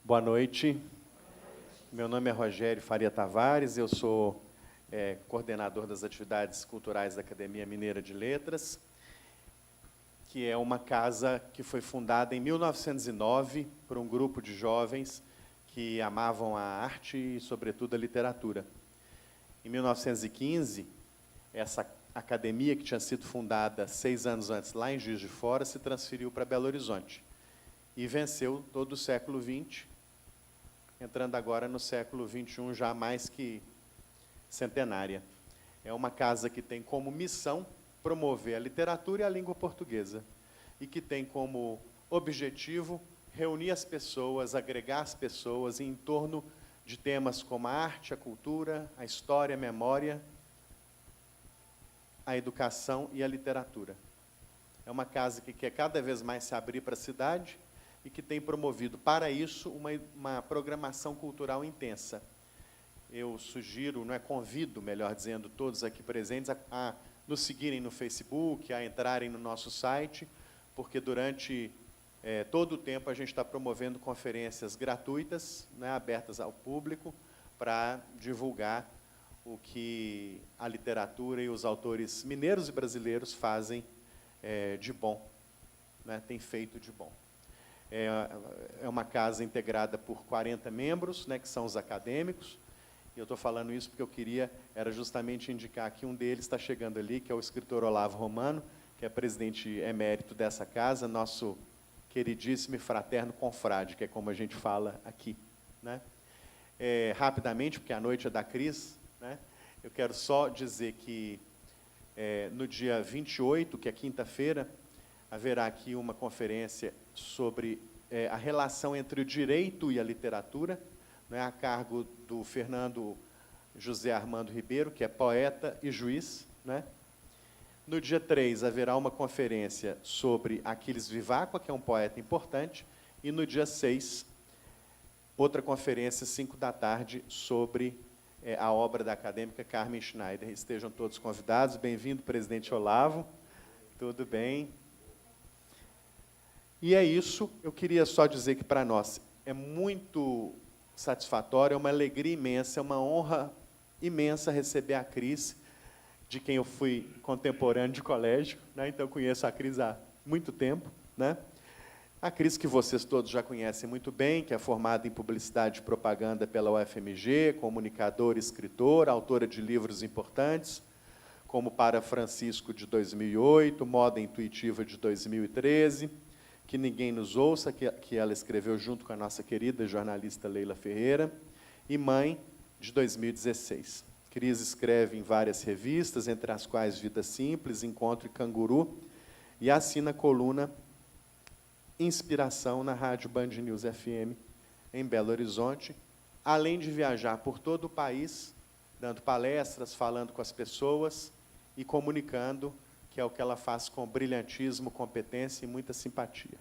Boa noite. Meu nome é Rogério Faria Tavares, eu sou coordenador das atividades culturais da Academia Mineira de Letras, que é uma casa que foi fundada em 1909 por um grupo de jovens que amavam a arte e, sobretudo, a literatura. Em 1915, essa academia, que tinha sido fundada 6 anos antes, lá em Juiz de Fora, se transferiu para Belo Horizonte e venceu todo o século XX, entrando agora no século XXI, já mais que centenária. É uma casa que tem como missão promover a literatura e a língua portuguesa, e que tem como objetivo reunir as pessoas, agregar as pessoas em torno de temas como a arte, a cultura, a história, a memória, a educação e a literatura. É uma casa que quer cada vez mais se abrir para a cidade e que tem promovido, para isso, uma programação cultural intensa. Eu sugiro, convido, melhor dizendo, todos aqui presentes a nos seguirem no Facebook, a entrarem no nosso site, porque durante todo o tempo a gente está promovendo conferências gratuitas, abertas ao público, para divulgar o que a literatura e os autores mineiros e brasileiros fazem de bom, tem feito de bom. É uma casa integrada por 40 membros, que são os acadêmicos, e eu estou falando isso porque era justamente indicar que um deles está chegando ali, que é o escritor Olavo Romano, que é presidente emérito dessa casa, nosso queridíssimo e fraterno confrade, que é como a gente fala aqui. Rapidamente, porque a noite é da Cris, eu quero só dizer que no dia 28, que é quinta-feira, haverá aqui uma conferência sobre a relação entre o direito e a literatura, a cargo do Fernando José Armando Ribeiro, que é poeta e juiz. No dia 3, haverá uma conferência sobre Aquiles Viváqua, que é um poeta importante, e no dia 6, outra conferência, 5 da tarde, sobre a obra da acadêmica Carmen Schneider. Estejam todos convidados. Bem-vindo, presidente Olavo. Tudo bem? E é isso. Eu queria só dizer que, para nós, é muito satisfatório, é uma alegria imensa, é uma honra imensa receber a Cris, de quem eu fui contemporâneo de colégio, então eu conheço a Cris há muito tempo. A Cris, que vocês todos já conhecem muito bem, que é formada em Publicidade e Propaganda pela UFMG, comunicadora e escritora, autora de livros importantes, como Para Francisco, de 2008, Moda Intuitiva, de 2013, Que Ninguém Nos Ouça, que ela escreveu junto com a nossa querida jornalista Leila Ferreira, e Mãe, de 2016. Cris escreve em várias revistas, entre as quais Vida Simples, Encontro e Canguru, e assina a coluna Inspiração na Rádio Band News FM, em Belo Horizonte, além de viajar por todo o país, dando palestras, falando com as pessoas e comunicando, que é o que ela faz com brilhantismo, competência e muita simpatia.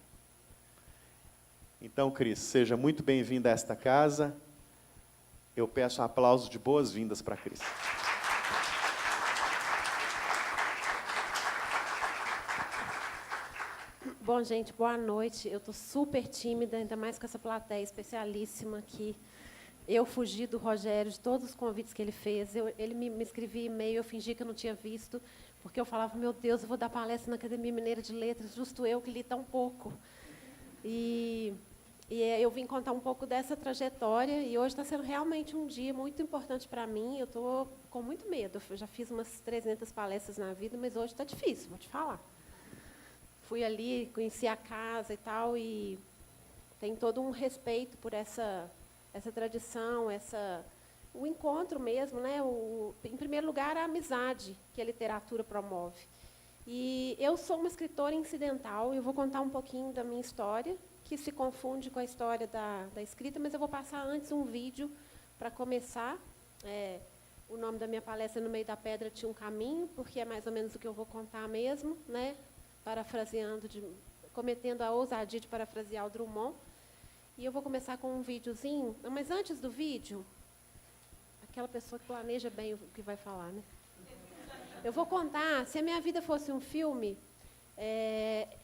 Então, Cris, seja muito bem-vinda a esta casa. Eu peço um aplauso de boas-vindas para a Cris. Bom, gente, boa noite. Eu estou super tímida, ainda mais com essa plateia especialíssima aqui. Eu fugi do Rogério, de todos os convites que ele fez. Ele me escrevia e-mail, eu fingi que eu não tinha visto, porque eu falava, meu Deus, eu vou dar palestra na Academia Mineira de Letras, justo eu que li tão pouco. E eu vim contar um pouco dessa trajetória, e hoje está sendo realmente um dia muito importante para mim. Eu estou com muito medo. Eu já fiz umas 300 palestras na vida, mas hoje está difícil, vou te falar. Fui ali, conheci a casa e tal, e tem todo um respeito por essa tradição, o encontro mesmo, em primeiro lugar, a amizade que a literatura promove. E eu sou uma escritora incidental, eu vou contar um pouquinho da minha história, que se confunde com a história da escrita, mas eu vou passar antes um vídeo para começar. O nome da minha palestra, No Meio da Pedra Tinha um Caminho, porque é mais ou menos o que eu vou contar mesmo, parafraseando, cometendo a ousadia de parafrasear o Drummond. E eu vou começar com um videozinho, mas antes do vídeo, aquela pessoa que planeja bem o que vai falar, Eu vou contar, se a minha vida fosse um filme,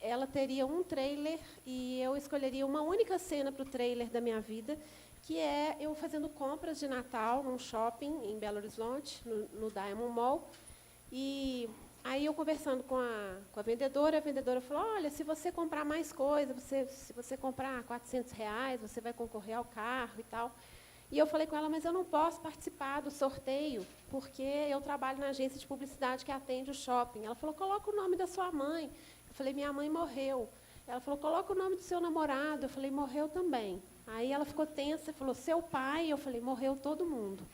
ela teria um trailer e eu escolheria uma única cena para o trailer da minha vida, que é eu fazendo compras de Natal num shopping em Belo Horizonte, no Diamond Mall. E aí eu conversando com a vendedora falou, olha, se você comprar mais coisa, se você comprar R$ 400, você vai concorrer ao carro e tal. E eu falei com ela, mas eu não posso participar do sorteio, porque eu trabalho na agência de publicidade que atende o shopping. Ela falou, coloca o nome da sua mãe. Eu falei, minha mãe morreu. Ela falou, coloca o nome do seu namorado. Eu falei, morreu também. Aí ela ficou tensa e falou, seu pai? Eu falei, morreu todo mundo.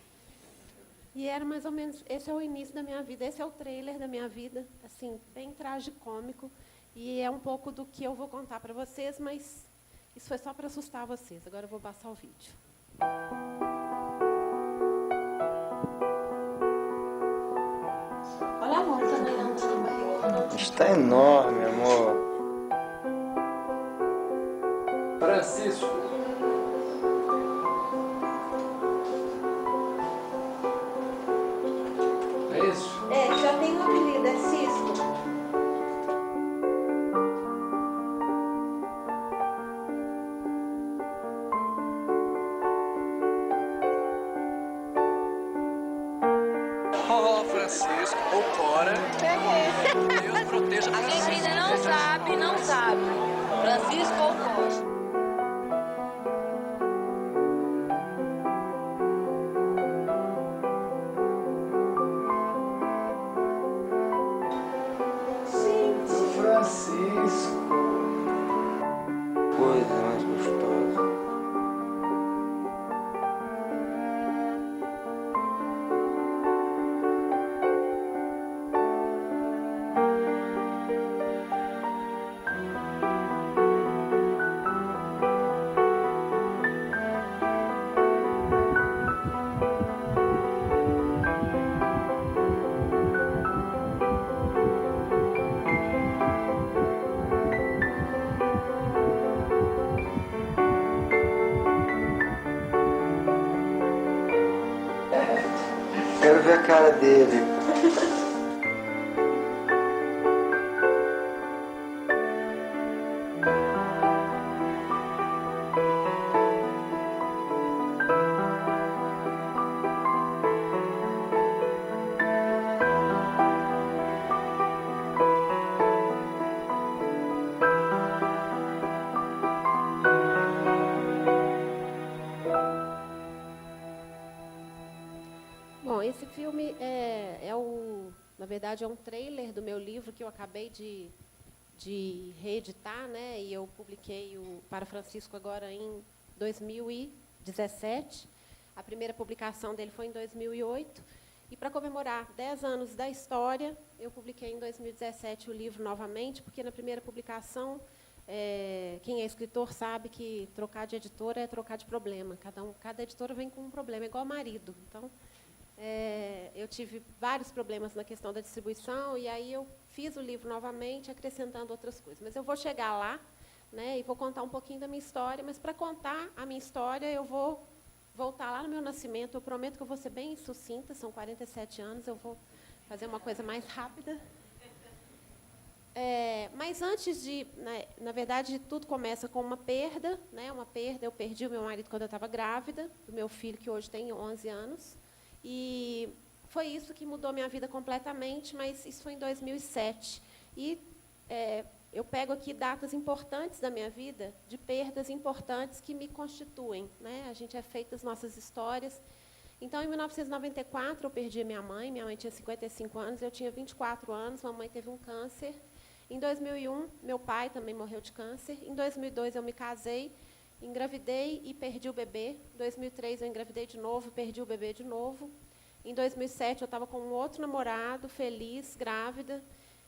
E era mais ou menos, esse é o início da minha vida, esse é o trailer da minha vida, assim, bem tragicômico. E é um pouco do que eu vou contar para vocês, mas isso foi só para assustar vocês. Agora eu vou passar o vídeo. Olha, amor, tá ganhando também. Está enorme, amor. Francisco. É isso? Já tem um apelido, é Cisco. Oh, Francisco, ou Cora. Deus proteja A gente ainda não sabe. Francisco ou Costa? Gente, Francisco. Coisa mais gostosa. Quero ver a cara dele. Bom, esse filme na verdade, é um trailer do meu livro que eu acabei de reeditar, né? E eu publiquei para Francisco agora em 2017. A primeira publicação dele foi em 2008. E para comemorar 10 anos da história, eu publiquei em 2017 o livro novamente, porque na primeira publicação, quem é escritor sabe que trocar de editora é trocar de problema. Cada editora vem com um problema, é igual marido. Então, eu tive vários problemas na questão da distribuição, e aí eu fiz o livro novamente, acrescentando outras coisas. Mas eu vou chegar lá, né, e vou contar um pouquinho da minha história, mas para contar a minha história, eu vou voltar lá no meu nascimento. Eu prometo que eu vou ser bem sucinta, são 47 anos, eu vou fazer uma coisa mais rápida. Mas antes na verdade, tudo começa com uma perda, né, uma perda. Eu perdi o meu marido quando eu estava grávida, do meu filho, que hoje tem 11 anos. E foi isso que mudou minha vida completamente, mas isso foi em 2007. E eu pego aqui datas importantes da minha vida, de perdas importantes que me constituem, né? A gente é feito das nossas histórias. Então, em 1994, eu perdi a minha mãe tinha 55 anos, eu tinha 24 anos, mamãe teve um câncer. Em 2001, meu pai também morreu de câncer. Em 2002, eu me casei, engravidei e perdi o bebê. Em 2003, eu engravidei de novo, perdi o bebê de novo. Em 2007, eu estava com um outro namorado, feliz, grávida.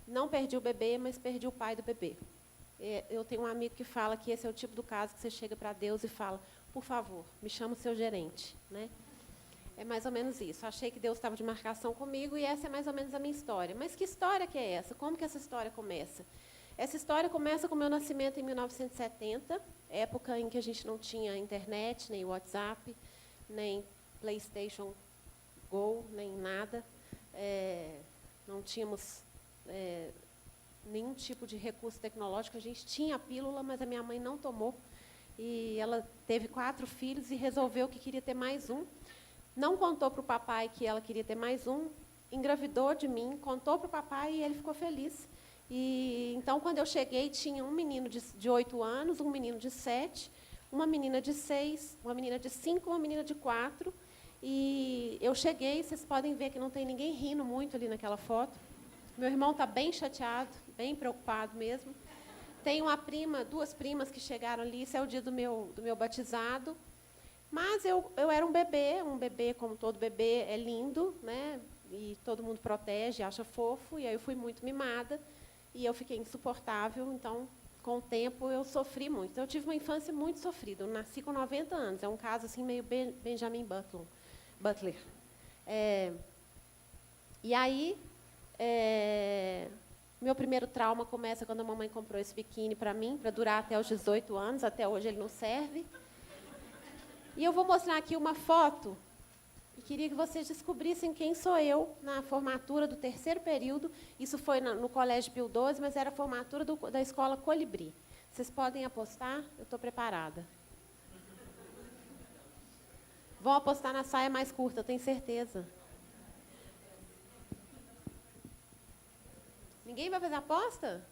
Não perdi o bebê, mas perdi o pai do bebê. Eu tenho um amigo que fala que esse é o tipo do caso que você chega para Deus e fala, por favor, me chama o seu gerente, né? É mais ou menos isso. Achei que Deus estava de marcação comigo e essa é mais ou menos a minha história. Mas que história que é essa? Como que essa história começa? Essa história começa com o meu nascimento em 1970, época em que a gente não tinha internet, nem WhatsApp, nem PlayStation Go, nem nada. Não tínhamos nenhum tipo de recurso tecnológico. A gente tinha a pílula, mas a minha mãe não tomou. E ela teve 4 filhos e resolveu que queria ter mais um. Não contou para o papai que ela queria ter mais um, engravidou de mim, contou para o papai e ele ficou feliz. E, então, quando eu cheguei, tinha um menino de 8 anos, um menino de 7, uma menina de 6, uma menina de 5, uma menina de 4. E eu cheguei, vocês podem ver que não tem ninguém rindo muito ali naquela foto. Meu irmão está bem chateado, bem preocupado mesmo. Tem uma prima, 2 primas que chegaram ali, esse é o dia do meu batizado. Mas eu era um bebê como todo bebê é lindo, né? E todo mundo protege, acha fofo, e aí eu fui muito mimada, e eu fiquei insuportável, então, com o tempo, eu sofri muito. Então, eu tive uma infância muito sofrida, eu nasci com 90 anos, é um caso assim meio Benjamin Butler. E aí, meu primeiro trauma começa quando a mamãe comprou esse biquíni para mim, para durar até os 18 anos, até hoje ele não serve. E eu vou mostrar aqui uma foto, e queria que vocês descobrissem quem sou eu na formatura do 3º período. Isso foi no Colégio Pio XII, mas era a formatura da Escola Colibri. Vocês podem apostar? Eu estou preparada. Vão apostar na saia mais curta, eu tenho certeza. Ninguém vai fazer aposta?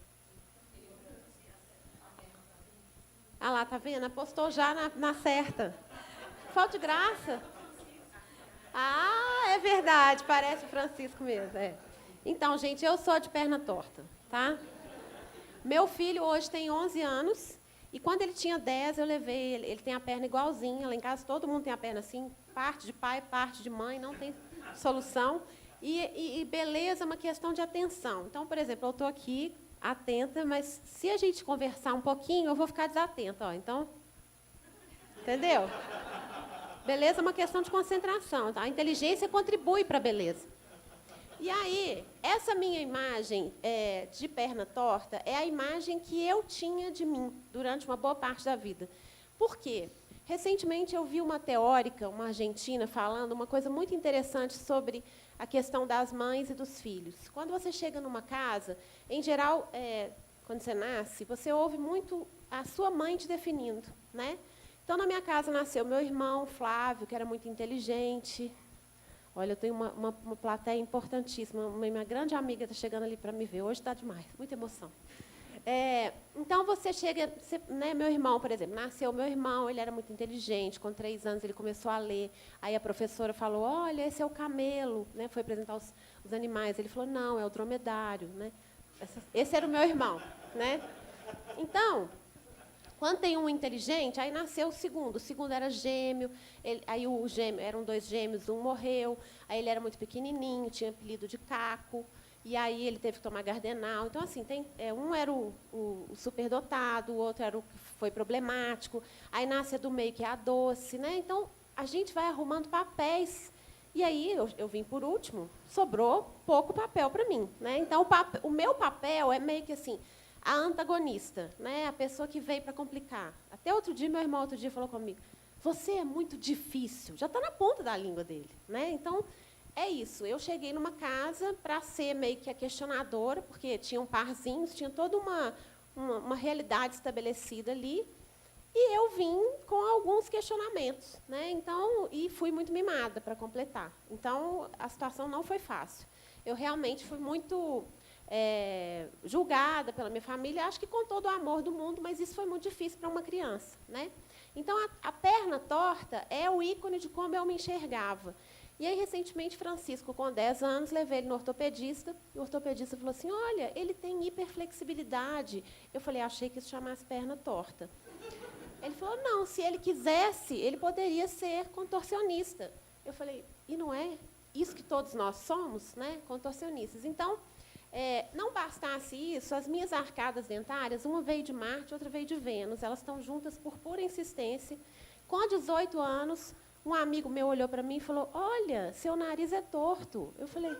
Ah lá, tá vendo? Apostou já na certa. Falta de graça. Ah, é verdade, parece o Francisco mesmo. Então, gente, eu sou de perna torta, tá? Meu filho hoje tem 11 anos, e quando ele tinha 10, eu levei ele tem a perna igualzinha. Lá em casa todo mundo tem a perna assim, parte de pai, parte de mãe, não tem solução. E beleza é uma questão de atenção. Então, por exemplo, eu estou aqui atenta, mas se a gente conversar um pouquinho, eu vou ficar desatenta. Ó. Então, entendeu? Beleza é uma questão de concentração. Tá? A inteligência contribui para a beleza. E aí, essa minha imagem de perna torta é a imagem que eu tinha de mim durante uma boa parte da vida. Por quê? Recentemente eu vi uma teórica, uma argentina, falando uma coisa muito interessante sobre a questão das mães e dos filhos. Quando você chega numa casa, em geral, quando você nasce, você ouve muito a sua mãe te definindo, né? Então, na minha casa nasceu meu irmão, Flávio, que era muito inteligente. Olha, eu tenho uma plateia importantíssima. Minha grande amiga está chegando ali para me ver. Hoje está demais, muita emoção. Então, você chega... né, meu irmão, por exemplo, nasceu meu irmão, ele era muito inteligente. Com 3 anos, ele começou a ler. Aí, a professora falou, olha, esse é o camelo. Né, foi apresentar os animais. Ele falou, não, é o dromedário. Né? Esse era o meu irmão. Né? Então... Quando tem um inteligente, aí nasceu o segundo era gêmeo, aí eram 2 gêmeos, um morreu, aí ele era muito pequenininho, tinha apelido de Caco, e aí ele teve que tomar Gardenal. Então, assim, um era o superdotado, o outro era o que foi problemático, aí nasce a do meio, que é a doce. Né? Então, a gente vai arrumando papéis, e aí eu vim por último, sobrou pouco papel para mim. Né? Então, o meu papel é meio que assim... a antagonista, né? A pessoa que veio para complicar. Até outro dia, meu irmão falou comigo, você é muito difícil, já está na ponta da língua dele. Né? Então, é isso. Eu cheguei numa casa para ser meio que a questionadora, porque tinham parzinhos, tinha toda uma realidade estabelecida ali, e eu vim com alguns questionamentos. Né? Então, e fui muito mimada para completar. Então, a situação não foi fácil. Eu realmente fui muito... julgada pela minha família, acho que com todo o amor do mundo, mas isso foi muito difícil para uma criança. Né? Então, a perna torta é o ícone de como eu me enxergava. E aí, recentemente, Francisco, com 10 anos, levei ele no ortopedista, e o ortopedista falou assim, olha, ele tem hiperflexibilidade. Eu falei, achei que isso chamasse perna torta. Ele falou, não, se ele quisesse, ele poderia ser contorcionista. Eu falei, e não é isso que todos nós somos, né? Contorcionistas. Então, não bastasse isso, as minhas arcadas dentárias, uma veio de Marte, outra veio de Vênus, elas estão juntas por pura insistência. Com 18 anos, um amigo meu olhou para mim e falou, olha, seu nariz é torto. Eu falei,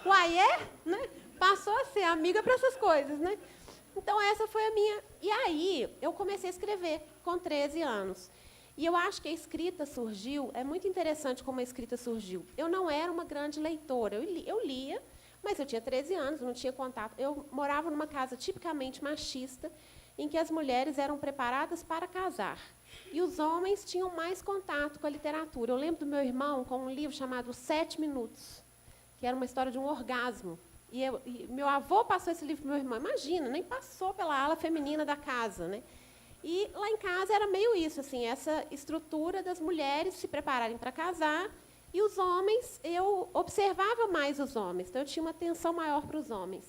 Uai, Né? Passou a ser amiga para essas coisas, né? Então, essa foi a minha... E aí, eu comecei a escrever com 13 anos. E eu acho que a escrita surgiu, é muito interessante como a escrita surgiu. Eu não era uma grande leitora, eu lia, Mas eu tinha 13 anos, não tinha contato. Eu morava numa casa tipicamente machista, em que as mulheres eram preparadas para casar. E os homens tinham mais contato com a literatura. Eu lembro do meu irmão com um livro chamado 7 Minutos, que era uma história de um orgasmo. E meu avô passou esse livro para o meu irmão. Imagina, nem passou pela ala feminina da casa, né? E lá em casa era meio isso, assim, essa estrutura das mulheres se prepararem para casar. E os homens, eu observava mais os homens, então eu tinha uma atenção maior para os homens.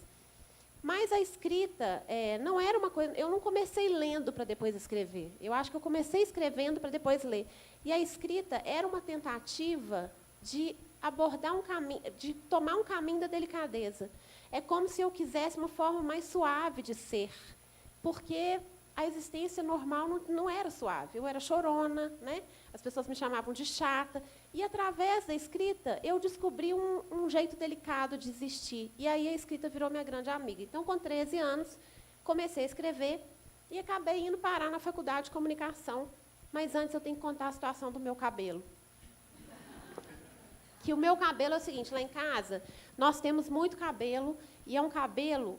Mas a escrita não era uma coisa... Eu não comecei lendo para depois escrever. Eu acho que eu comecei escrevendo para depois ler. E a escrita era uma tentativa de abordar um caminho, de tomar um caminho da delicadeza. É como se eu quisesse uma forma mais suave de ser, porque a existência normal não era suave. Eu era chorona, né? As pessoas me chamavam de chata. E, através da escrita, eu descobri um jeito delicado de existir. E aí a escrita virou minha grande amiga. Então, com 13 anos, comecei a escrever e acabei indo parar na faculdade de comunicação. Mas antes eu tenho que contar a situação do meu cabelo. Que o meu cabelo é o seguinte, lá em casa, nós temos muito cabelo, e é um cabelo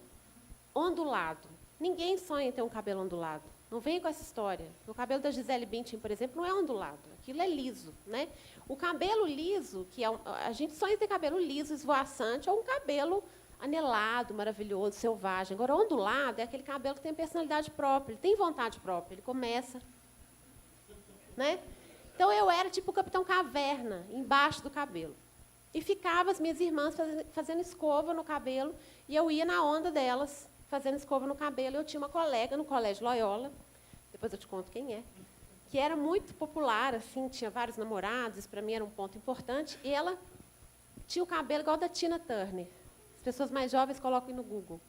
ondulado. Ninguém sonha em ter um cabelo ondulado. Não vem com essa história. O cabelo da Gisele Bündchen, por exemplo, não é ondulado. Aquilo é liso, né? O cabelo liso, que a gente sonha em ter cabelo liso, esvoaçante, ou um cabelo anelado, maravilhoso, selvagem. Agora, ondulado é aquele cabelo que tem personalidade própria, ele tem vontade própria, ele começa, né? Então, eu era tipo o Capitão Caverna, embaixo do cabelo. E ficava as minhas irmãs fazendo escova no cabelo, e eu ia na onda delas, fazendo escova no cabelo. Eu tinha uma colega no Colégio Loyola, depois eu te conto quem é, que era muito popular, assim, tinha vários namorados, isso para mim era um ponto importante, e ela tinha o cabelo igual da Tina Turner. As pessoas mais jovens colocam no Google.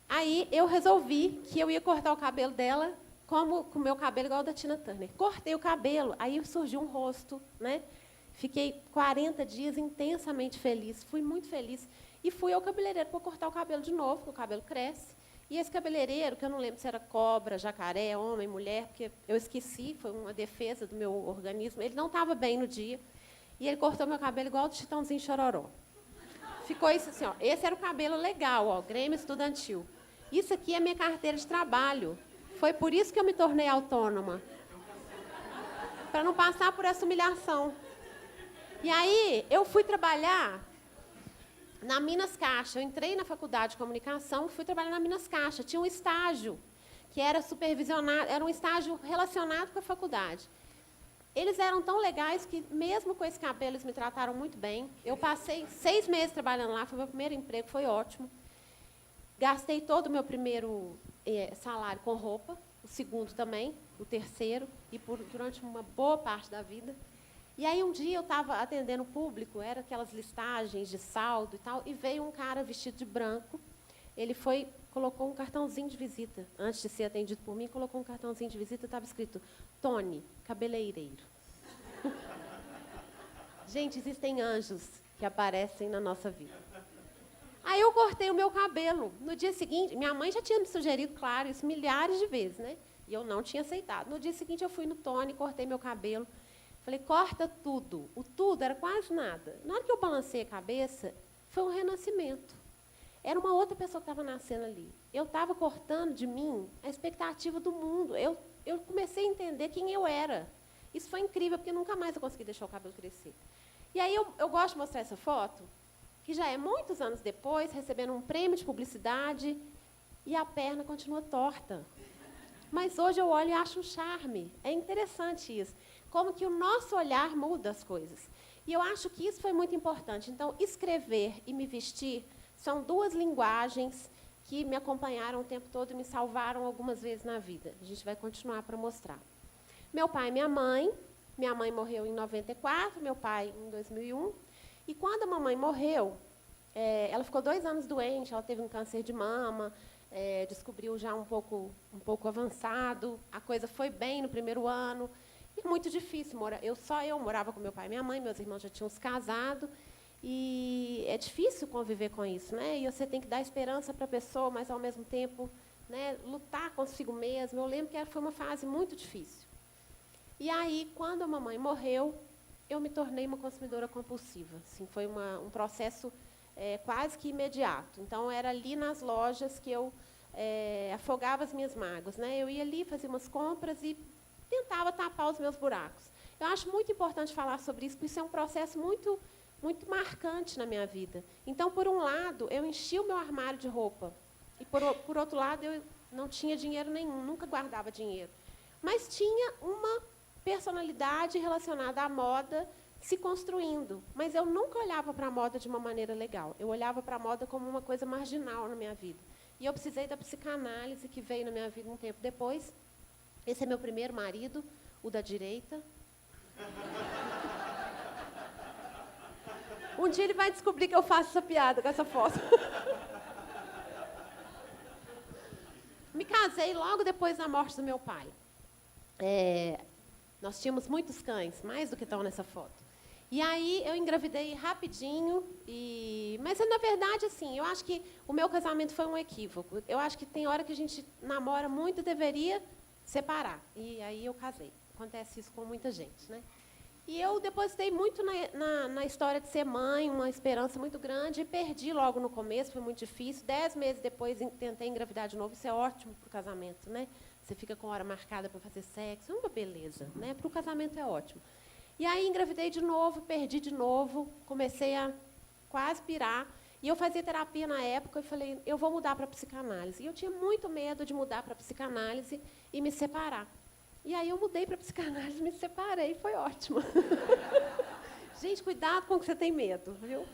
Aí eu resolvi que eu ia cortar o cabelo dela como com o meu cabelo igual ao da Tina Turner. Cortei o cabelo, aí surgiu um rosto, né? Fiquei 40 dias intensamente feliz, fui muito feliz. E fui ao cabeleireiro para cortar o cabelo de novo, porque o cabelo cresce. E esse cabeleireiro, que eu não lembro se era cobra, jacaré, homem, mulher, porque eu esqueci, foi uma defesa do meu organismo, ele não estava bem no dia. E ele cortou meu cabelo igual do Chitãozinho Chororó. Ficou isso assim, ó, esse era o cabelo legal, ó, Grêmio Estudantil. Isso aqui é minha carteira de trabalho. Foi por isso que eu me tornei autônoma. Para não passar por essa humilhação. E aí, eu fui trabalhar na Minas Caixa. Eu entrei na faculdade de comunicação, fui trabalhar na Minas Caixa. Tinha um estágio que era supervisionado, era um estágio relacionado com a faculdade. Eles eram tão legais que, mesmo com esse cabelo, eles me trataram muito bem. Eu passei 6 meses trabalhando lá, foi meu primeiro emprego, foi ótimo. Gastei todo o meu primeiro salário com roupa, o segundo também, o terceiro, e durante uma boa parte da vida. E aí, um dia, eu estava atendendo o público, era aquelas listagens de saldo e tal, e veio um cara vestido de branco. Ele colocou um cartãozinho de visita. Antes de ser atendido por mim, colocou um cartãozinho de visita, estava escrito, Tony, cabeleireiro. Gente, existem anjos que aparecem na nossa vida. Aí eu cortei o meu cabelo. No dia seguinte, minha mãe já tinha me sugerido, claro, isso milhares de vezes, né? E eu não tinha aceitado. No dia seguinte, eu fui no Tony, cortei meu cabelo. Falei, corta tudo. O tudo era quase nada. Na hora que eu balancei a cabeça, foi um renascimento. Era uma outra pessoa que estava nascendo ali. Eu estava cortando de mim a expectativa do mundo. Eu comecei a entender quem eu era. Isso foi incrível, porque nunca mais eu consegui deixar o cabelo crescer. E aí eu gosto de mostrar essa foto, que já é muitos anos depois, recebendo um prêmio de publicidade, e a perna continua torta. Mas hoje eu olho e acho um charme. É interessante isso. Como que o nosso olhar muda as coisas. E eu acho que isso foi muito importante. Então, escrever e me vestir são 2 linguagens que me acompanharam o tempo todo e me salvaram algumas vezes na vida. A gente vai continuar para mostrar. Meu pai e minha mãe morreu em 94, meu pai em 2001. E quando a mamãe morreu, ela ficou 2 anos doente, ela teve um câncer de mama, descobriu já um pouco avançado, a coisa foi bem no primeiro ano, e muito difícil. Eu morava com meu pai e minha mãe, meus irmãos já tinham se casado, e é difícil conviver com isso, né? E você tem que dar esperança para a pessoa, mas, ao mesmo tempo, né, lutar consigo mesmo. Eu lembro que foi uma fase muito difícil. E aí, quando a mamãe morreu, eu me tornei uma consumidora compulsiva. Assim, foi um processo quase que imediato. Então, era ali nas lojas que eu afogava as minhas mágoas, né? Eu ia ali, fazia umas compras e tentava tapar os meus buracos. Eu acho muito importante falar sobre isso, porque isso é um processo muito, muito marcante na minha vida. Então, por um lado, eu enchi o meu armário de roupa. E, por outro lado, eu não tinha dinheiro nenhum, nunca guardava dinheiro. Mas tinha uma personalidade relacionada à moda se construindo. Mas eu nunca olhava para a moda de uma maneira legal. Eu olhava para a moda como uma coisa marginal na minha vida. E eu precisei da psicanálise, que veio na minha vida um tempo depois. Esse é meu primeiro marido, o da direita. Um dia ele vai descobrir que eu faço essa piada com essa foto. Me casei logo depois da morte do meu pai. Nós tínhamos muitos cães, mais do que estão nessa foto. E aí eu engravidei rapidinho, mas na verdade, assim, eu acho que o meu casamento foi um equívoco. Eu acho que tem hora que a gente namora muito e deveria separar. E aí eu casei. Acontece isso com muita gente, né? E eu depositei muito na história de ser mãe, uma esperança muito grande, e perdi logo no começo, foi muito difícil. 10 meses depois tentei engravidar de novo, isso é ótimo para o casamento, né? Você fica com hora marcada para fazer sexo, uma beleza, né? Para o casamento é ótimo. E aí engravidei de novo, perdi de novo, comecei a quase pirar. E eu fazia terapia na época e falei, eu vou mudar para a psicanálise. E eu tinha muito medo de mudar para a psicanálise e me separar. E aí eu mudei para a psicanálise, me separei, foi ótimo. Gente, cuidado com o que você tem medo, viu?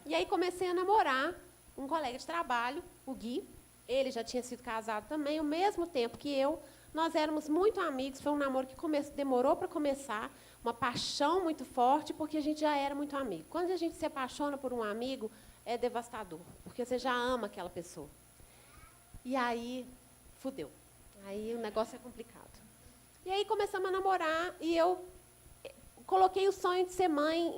E aí comecei a namorar um colega de trabalho, o Gui. Ele já tinha sido casado também, ao mesmo tempo que eu. Nós éramos muito amigos, foi um namoro que demorou para começar, uma paixão muito forte, porque a gente já era muito amigo. Quando a gente se apaixona por um amigo, é devastador, porque você já ama aquela pessoa. E aí, fudeu. Aí o negócio é complicado. E aí começamos a namorar e eu coloquei o sonho de ser mãe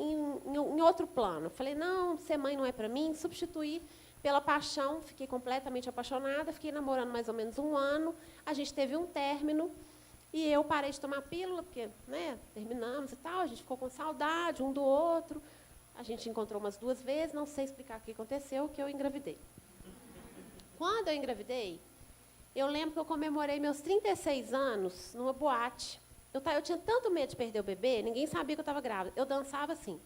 em outro plano. Falei, não, ser mãe não é para mim, substituí pela paixão, fiquei completamente apaixonada, fiquei namorando mais ou menos 1 ano, a gente teve um término e eu parei de tomar pílula, porque, né, terminamos e tal, a gente ficou com saudade um do outro, a gente encontrou umas 2 vezes, não sei explicar o que aconteceu, que eu engravidei. Quando eu engravidei, eu lembro que eu comemorei meus 36 anos numa boate. Eu tinha tanto medo de perder o bebê, ninguém sabia que eu estava grávida. Eu dançava assim.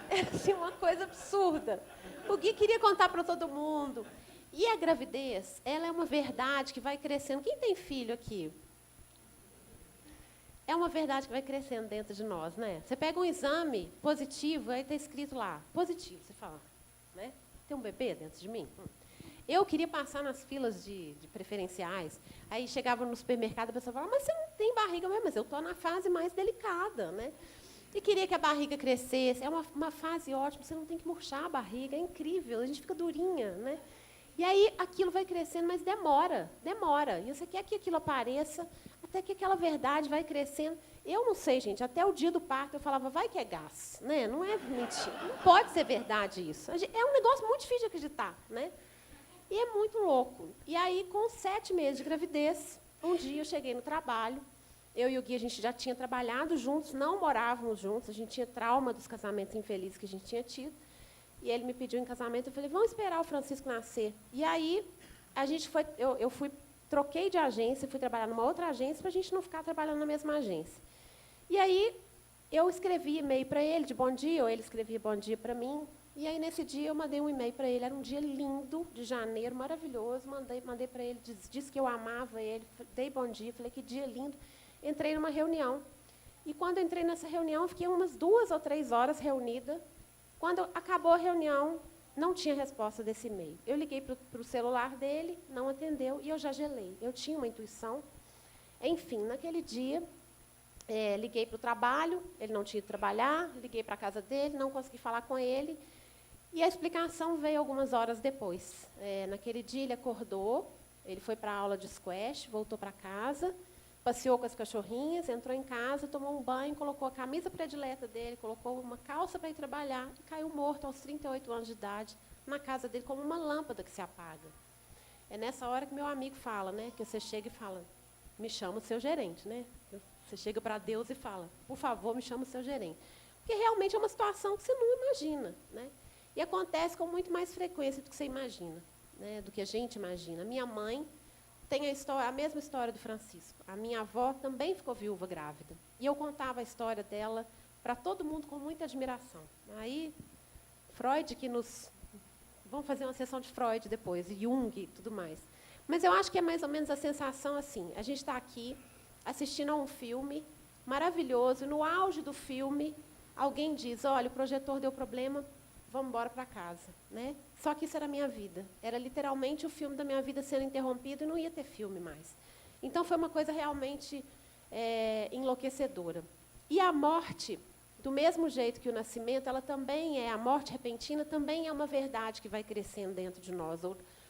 Era assim, uma coisa absurda. O Gui queria contar para todo mundo. E a gravidez, ela é uma verdade que vai crescendo. Quem tem filho aqui? É uma verdade que vai crescendo dentro de nós, né? Você pega um exame positivo, aí está escrito lá, positivo. Você fala, né? Tem um bebê dentro de mim? Eu queria passar nas filas de preferenciais. Aí chegava no supermercado, a pessoa falava, mas você não tem barriga mesmo, mas eu estou na fase mais delicada, né? E queria que a barriga crescesse. É uma fase ótima, você não tem que murchar a barriga, é incrível, a gente fica durinha, né? E aí aquilo vai crescendo, mas demora. E você quer que aquilo apareça, até que aquela verdade vai crescendo. Eu não sei, gente, até o dia do parto eu falava, vai que é gás, né? Não é mentira, não pode ser verdade isso. É um negócio muito difícil de acreditar, né? E é muito louco. E aí, com 7 meses de gravidez, um dia eu cheguei no trabalho, eu e o Gui, a gente já tinha trabalhado juntos, não morávamos juntos, a gente tinha trauma dos casamentos infelizes que a gente tinha tido. E ele me pediu em casamento, eu falei, vamos esperar o Francisco nascer. E aí, a gente foi, eu troquei de agência, fui trabalhar numa outra agência, para a gente não ficar trabalhando na mesma agência. E aí, eu escrevi e-mail para ele, de bom dia, ou ele escrevia bom dia para mim. E aí, nesse dia, eu mandei um e-mail para ele. Era um dia lindo, de janeiro, maravilhoso. Mandei para ele, disse que eu amava ele, dei bom dia, falei que dia lindo. Entrei numa reunião. E quando eu entrei nessa reunião, fiquei umas 2 ou 3 horas reunida. Quando acabou a reunião, não tinha resposta desse e-mail. Eu liguei para o celular dele, não atendeu, e eu já gelei. Eu tinha uma intuição. Enfim, naquele dia, liguei para o trabalho, ele não tinha ido trabalhar, liguei para a casa dele, não consegui falar com ele. E a explicação veio algumas horas depois. Naquele dia, ele acordou, ele foi para a aula de squash, voltou para casa, passeou com as cachorrinhas, entrou em casa, tomou um banho, colocou a camisa predileta dele, colocou uma calça para ir trabalhar e caiu morto aos 38 anos de idade, na casa dele, como uma lâmpada que se apaga. É nessa hora que meu amigo fala, né, que você chega e fala, me chama o seu gerente, né? Você chega para Deus e fala, por favor, me chama o seu gerente. Porque realmente é uma situação que você não imagina, né? E acontece com muito mais frequência do que você imagina, né? Do que a gente imagina. A minha mãe tem a mesma história do Francisco. A minha avó também ficou viúva grávida. E eu contava a história dela para todo mundo com muita admiração. Aí, Freud que nos... Vamos fazer uma sessão de Freud depois, Jung e tudo mais. Mas eu acho que é mais ou menos a sensação assim. A gente está aqui assistindo a um filme maravilhoso, e no auge do filme, alguém diz, olha, o projetor deu problema, vamos embora para casa. Né? Só que isso era a minha vida. Era literalmente o filme da minha vida sendo interrompido e não ia ter filme mais. Então, foi uma coisa realmente enlouquecedora. E a morte, do mesmo jeito que o nascimento, ela também a morte repentina também é uma verdade que vai crescendo dentro de nós,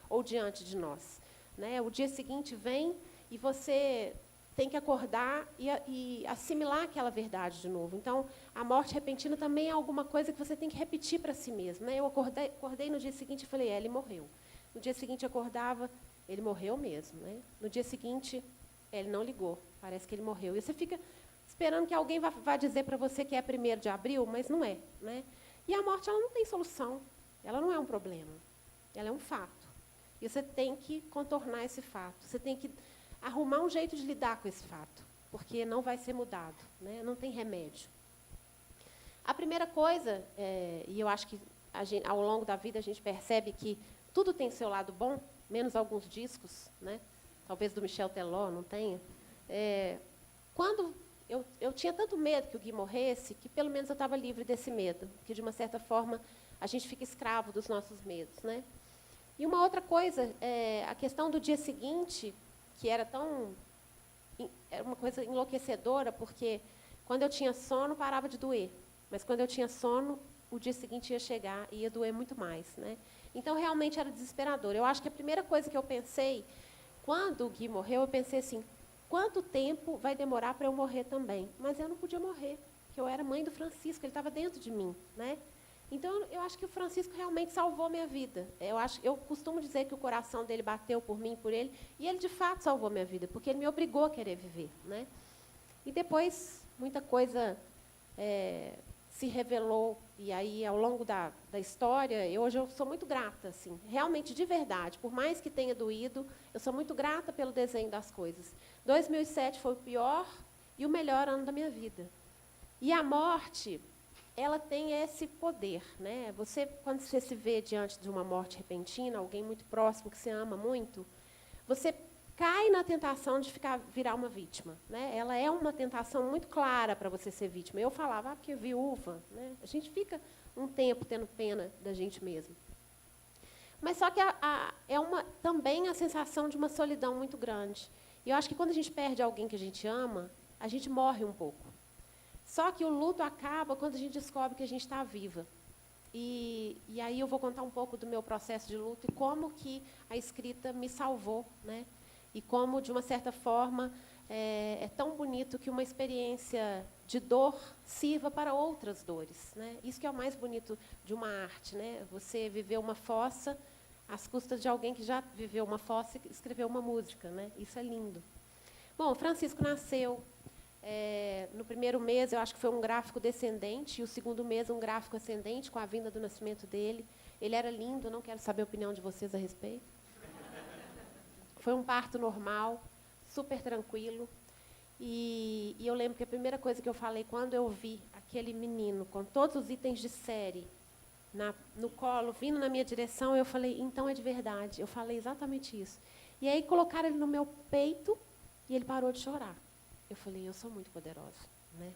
ou diante de nós. Né? O dia seguinte vem e você tem que acordar e assimilar aquela verdade de novo. Então, a morte repentina também é alguma coisa que você tem que repetir para si mesmo. Né? Eu acordei no dia seguinte e falei, ele morreu. No dia seguinte, eu acordava, ele morreu mesmo. Né? No dia seguinte, ele não ligou, parece que ele morreu. E você fica esperando que alguém vá dizer para você que é 1º de abril, mas não é. Né? E a morte ela não tem solução, ela não é um problema, ela é um fato. E você tem que contornar esse fato, você tem que arrumar um jeito de lidar com esse fato, porque não vai ser mudado, né? Não tem remédio. A primeira coisa, e eu acho que ao longo da vida a gente percebe que tudo tem seu lado bom, menos alguns discos, né? Talvez do Michel Teló, não tenha. Quando eu tinha tanto medo que o Gui morresse, que pelo menos eu estava livre desse medo, que de uma certa forma a gente fica escravo dos nossos medos, né? E uma outra coisa, a questão do dia seguinte, que era uma coisa enlouquecedora, porque quando eu tinha sono, parava de doer. Mas quando eu tinha sono, o dia seguinte ia chegar e ia doer muito mais. Né? Então, realmente era desesperador. Eu acho que a primeira coisa que eu pensei, quando o Gui morreu, eu pensei assim, quanto tempo vai demorar para eu morrer também? Mas eu não podia morrer, porque eu era mãe do Francisco, ele estava dentro de mim. Né? Então, eu acho que o Francisco realmente salvou minha vida. Eu costumo dizer que o coração dele bateu por mim, por ele, e ele, de fato, salvou minha vida, porque ele me obrigou a querer viver. Né? E depois, muita coisa se revelou, e aí, ao longo da história, hoje eu sou muito grata, assim, realmente, de verdade. Por mais que tenha doído, eu sou muito grata pelo desenho das coisas. 2007 foi o pior e o melhor ano da minha vida. E a morte... ela tem esse poder, né? Quando você se vê diante de uma morte repentina, alguém muito próximo que você ama muito, você cai na tentação de virar uma vítima, né? Ela é uma tentação muito clara para você ser vítima. Eu falava, porque viúva, né? A gente fica um tempo tendo pena da gente mesmo. Mas só que também a sensação de uma solidão muito grande. E eu acho que quando a gente perde alguém que a gente ama, a gente morre um pouco. Só que o luto acaba quando a gente descobre que a gente está viva. E aí eu vou contar um pouco do meu processo de luto e como que a escrita me salvou, né? E como, de uma certa forma, é tão bonito que uma experiência de dor sirva para outras dores. Né? Isso que é o mais bonito de uma arte. Né? Você viver uma fossa às custas de alguém que já viveu uma fossa e escreveu uma música. Né? Isso é lindo. Bom, o Francisco nasceu... no primeiro mês, eu acho que foi um gráfico descendente, e o segundo mês, um gráfico ascendente, com a vinda do nascimento dele. Ele era lindo, não quero saber a opinião de vocês a respeito. Foi um parto normal, super tranquilo. E eu lembro que a primeira coisa que eu falei, quando eu vi aquele menino com todos os itens de série no colo, vindo na minha direção, eu falei, então é de verdade. Eu falei exatamente isso. E aí colocaram ele no meu peito e ele parou de chorar. Eu falei, eu sou muito poderosa. Né?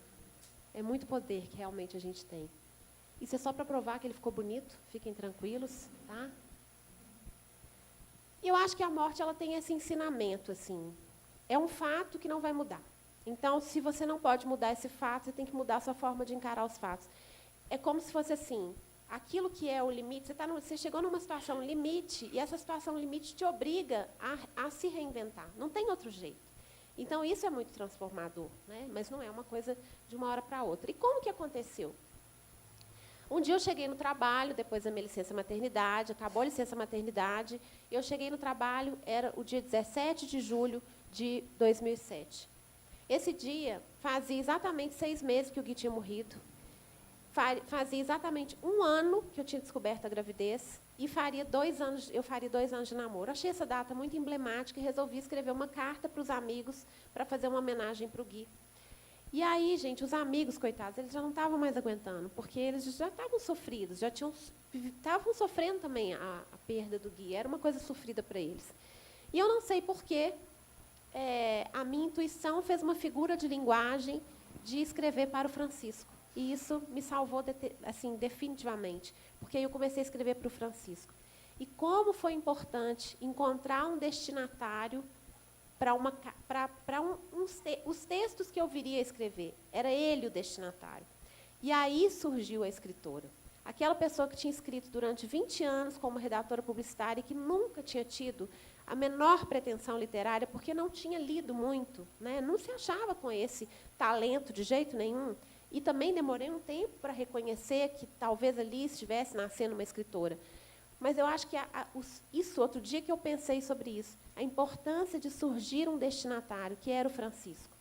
É muito poder que realmente a gente tem. Isso é só para provar que ele ficou bonito. Fiquem tranquilos. Tá? E eu acho que a morte ela tem esse ensinamento. Assim. É um fato que não vai mudar. Então, se você não pode mudar esse fato, você tem que mudar a sua forma de encarar os fatos. É como se fosse assim, aquilo que é o limite, você chegou numa situação limite, e essa situação limite te obriga a se reinventar. Não tem outro jeito. Então, isso é muito transformador, né? Mas não é uma coisa de uma hora para outra. E como que aconteceu? Um dia eu cheguei no trabalho, depois da minha licença maternidade, acabou a licença maternidade, eu cheguei no trabalho, era o dia 17 de julho de 2007. Esse dia fazia exatamente 6 meses que o Gui tinha morrido. fazia exatamente 1 ano que eu tinha descoberto a gravidez e eu faria 2 anos de namoro. Achei essa data muito emblemática e resolvi escrever uma carta para os amigos para fazer uma homenagem para o Gui. E aí, gente, os amigos, coitados, eles já não estavam mais aguentando, porque eles já estavam sofridos, estavam sofrendo também a perda do Gui, era uma coisa sofrida para eles. E eu não sei por quê, a minha intuição fez uma figura de linguagem de escrever para o Francisco. E isso me salvou assim, definitivamente, porque aí eu comecei a escrever para o Francisco. E como foi importante encontrar um destinatário para os textos que eu viria a escrever. Era ele o destinatário. E aí surgiu a escritora. Aquela pessoa que tinha escrito durante 20 anos como redatora publicitária e que nunca tinha tido a menor pretensão literária, porque não tinha lido muito, né? Não se achava com esse talento de jeito nenhum. E também demorei um tempo para reconhecer que talvez ali estivesse nascendo uma escritora. Mas eu acho que outro dia que eu pensei sobre isso, a importância de surgir um destinatário, que era o Francisco.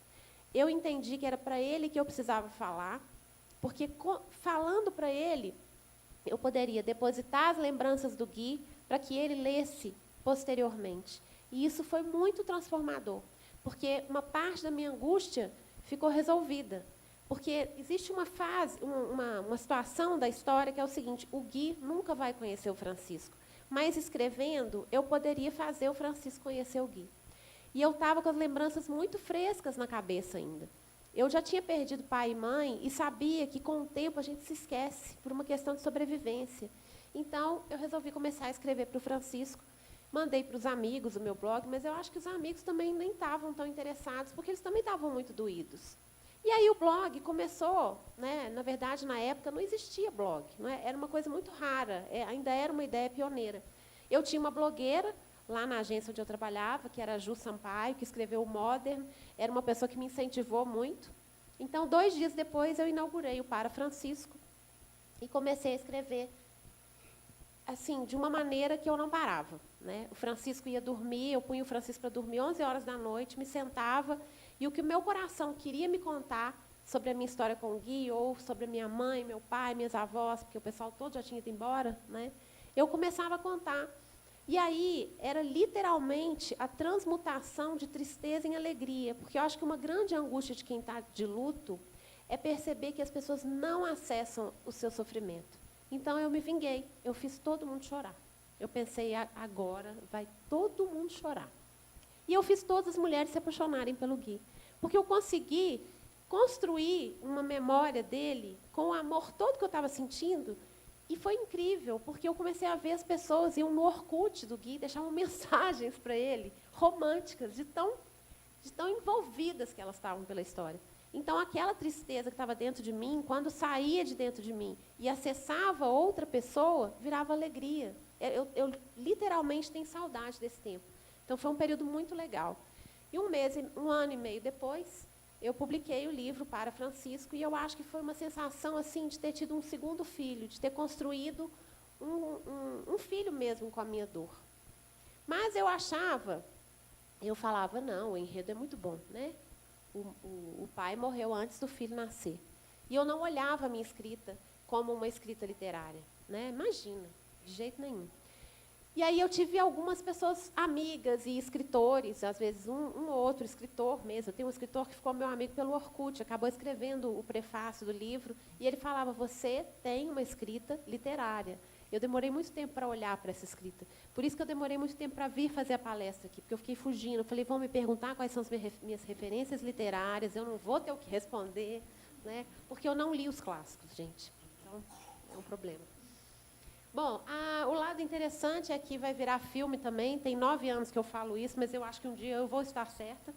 Eu entendi que era para ele que eu precisava falar, porque falando para ele, eu poderia depositar as lembranças do Gui para que ele lesse posteriormente. E isso foi muito transformador, porque uma parte da minha angústia ficou resolvida. Porque existe uma fase, uma situação da história que é o seguinte: o Gui nunca vai conhecer o Francisco, mas escrevendo, eu poderia fazer o Francisco conhecer o Gui. E eu estava com as lembranças muito frescas na cabeça ainda. Eu já tinha perdido pai e mãe e sabia que, com o tempo, a gente se esquece, por uma questão de sobrevivência. Então, eu resolvi começar a escrever para o Francisco, mandei para os amigos o meu blog, mas eu acho que os amigos também nem estavam tão interessados, porque eles também estavam muito doídos. E aí o blog começou, né, na verdade, na época não existia blog, não é? Era uma coisa muito rara, ainda era uma ideia pioneira. Eu tinha uma blogueira lá na agência onde eu trabalhava, que era a Ju Sampaio, que escreveu o Modern, era uma pessoa que me incentivou muito. Então, 2 dias depois, eu inaugurei o Para Francisco e comecei a escrever assim, de uma maneira que eu não parava, né? O Francisco ia dormir, eu punha o Francisco para dormir 11 horas da noite, me sentava, e o que o meu coração queria me contar sobre a minha história com o Gui, ou sobre a minha mãe, meu pai, minhas avós, porque o pessoal todo já tinha ido embora, né? Eu começava a contar. E aí era literalmente a transmutação de tristeza em alegria, porque eu acho que uma grande angústia de quem está de luto é perceber que as pessoas não acessam o seu sofrimento. Então, eu me vinguei, eu fiz todo mundo chorar. Eu pensei, agora vai todo mundo chorar. E eu fiz todas as mulheres se apaixonarem pelo Gui, porque eu consegui construir uma memória dele com o amor todo que eu estava sentindo, e foi incrível, porque eu comecei a ver as pessoas iam no Orkut do Gui, deixavam mensagens para ele, românticas, de tão envolvidas que elas estavam pela história. Então, aquela tristeza que estava dentro de mim, quando saía de dentro de mim e acessava outra pessoa, virava alegria. Eu literalmente tenho saudade desse tempo. Então, foi um período muito legal. E 1 ano e meio depois, eu publiquei o livro Para Francisco, e eu acho que foi uma sensação assim, de ter tido um segundo filho, de ter construído um filho mesmo com a minha dor. Mas eu falava, não, o enredo é muito bom, né? O pai morreu antes do filho nascer. E eu não olhava a minha escrita como uma escrita literária, né? Imagina, de jeito nenhum. E aí eu tive algumas pessoas amigas e escritores, às vezes um ou outro escritor mesmo. Eu tenho um escritor que ficou meu amigo pelo Orkut, acabou escrevendo o prefácio do livro, e ele falava, você tem uma escrita literária. Eu demorei muito tempo para olhar para essa escrita. Por isso que eu demorei muito tempo para vir fazer a palestra aqui, porque eu fiquei fugindo. Eu falei, vão me perguntar quais são as minhas referências literárias, eu não vou ter o que responder, né? Porque eu não li os clássicos, gente. Então, é um problema. Bom, o lado interessante é que vai virar filme também. Tem 9 anos que eu falo isso, mas eu acho que um dia eu vou estar certa,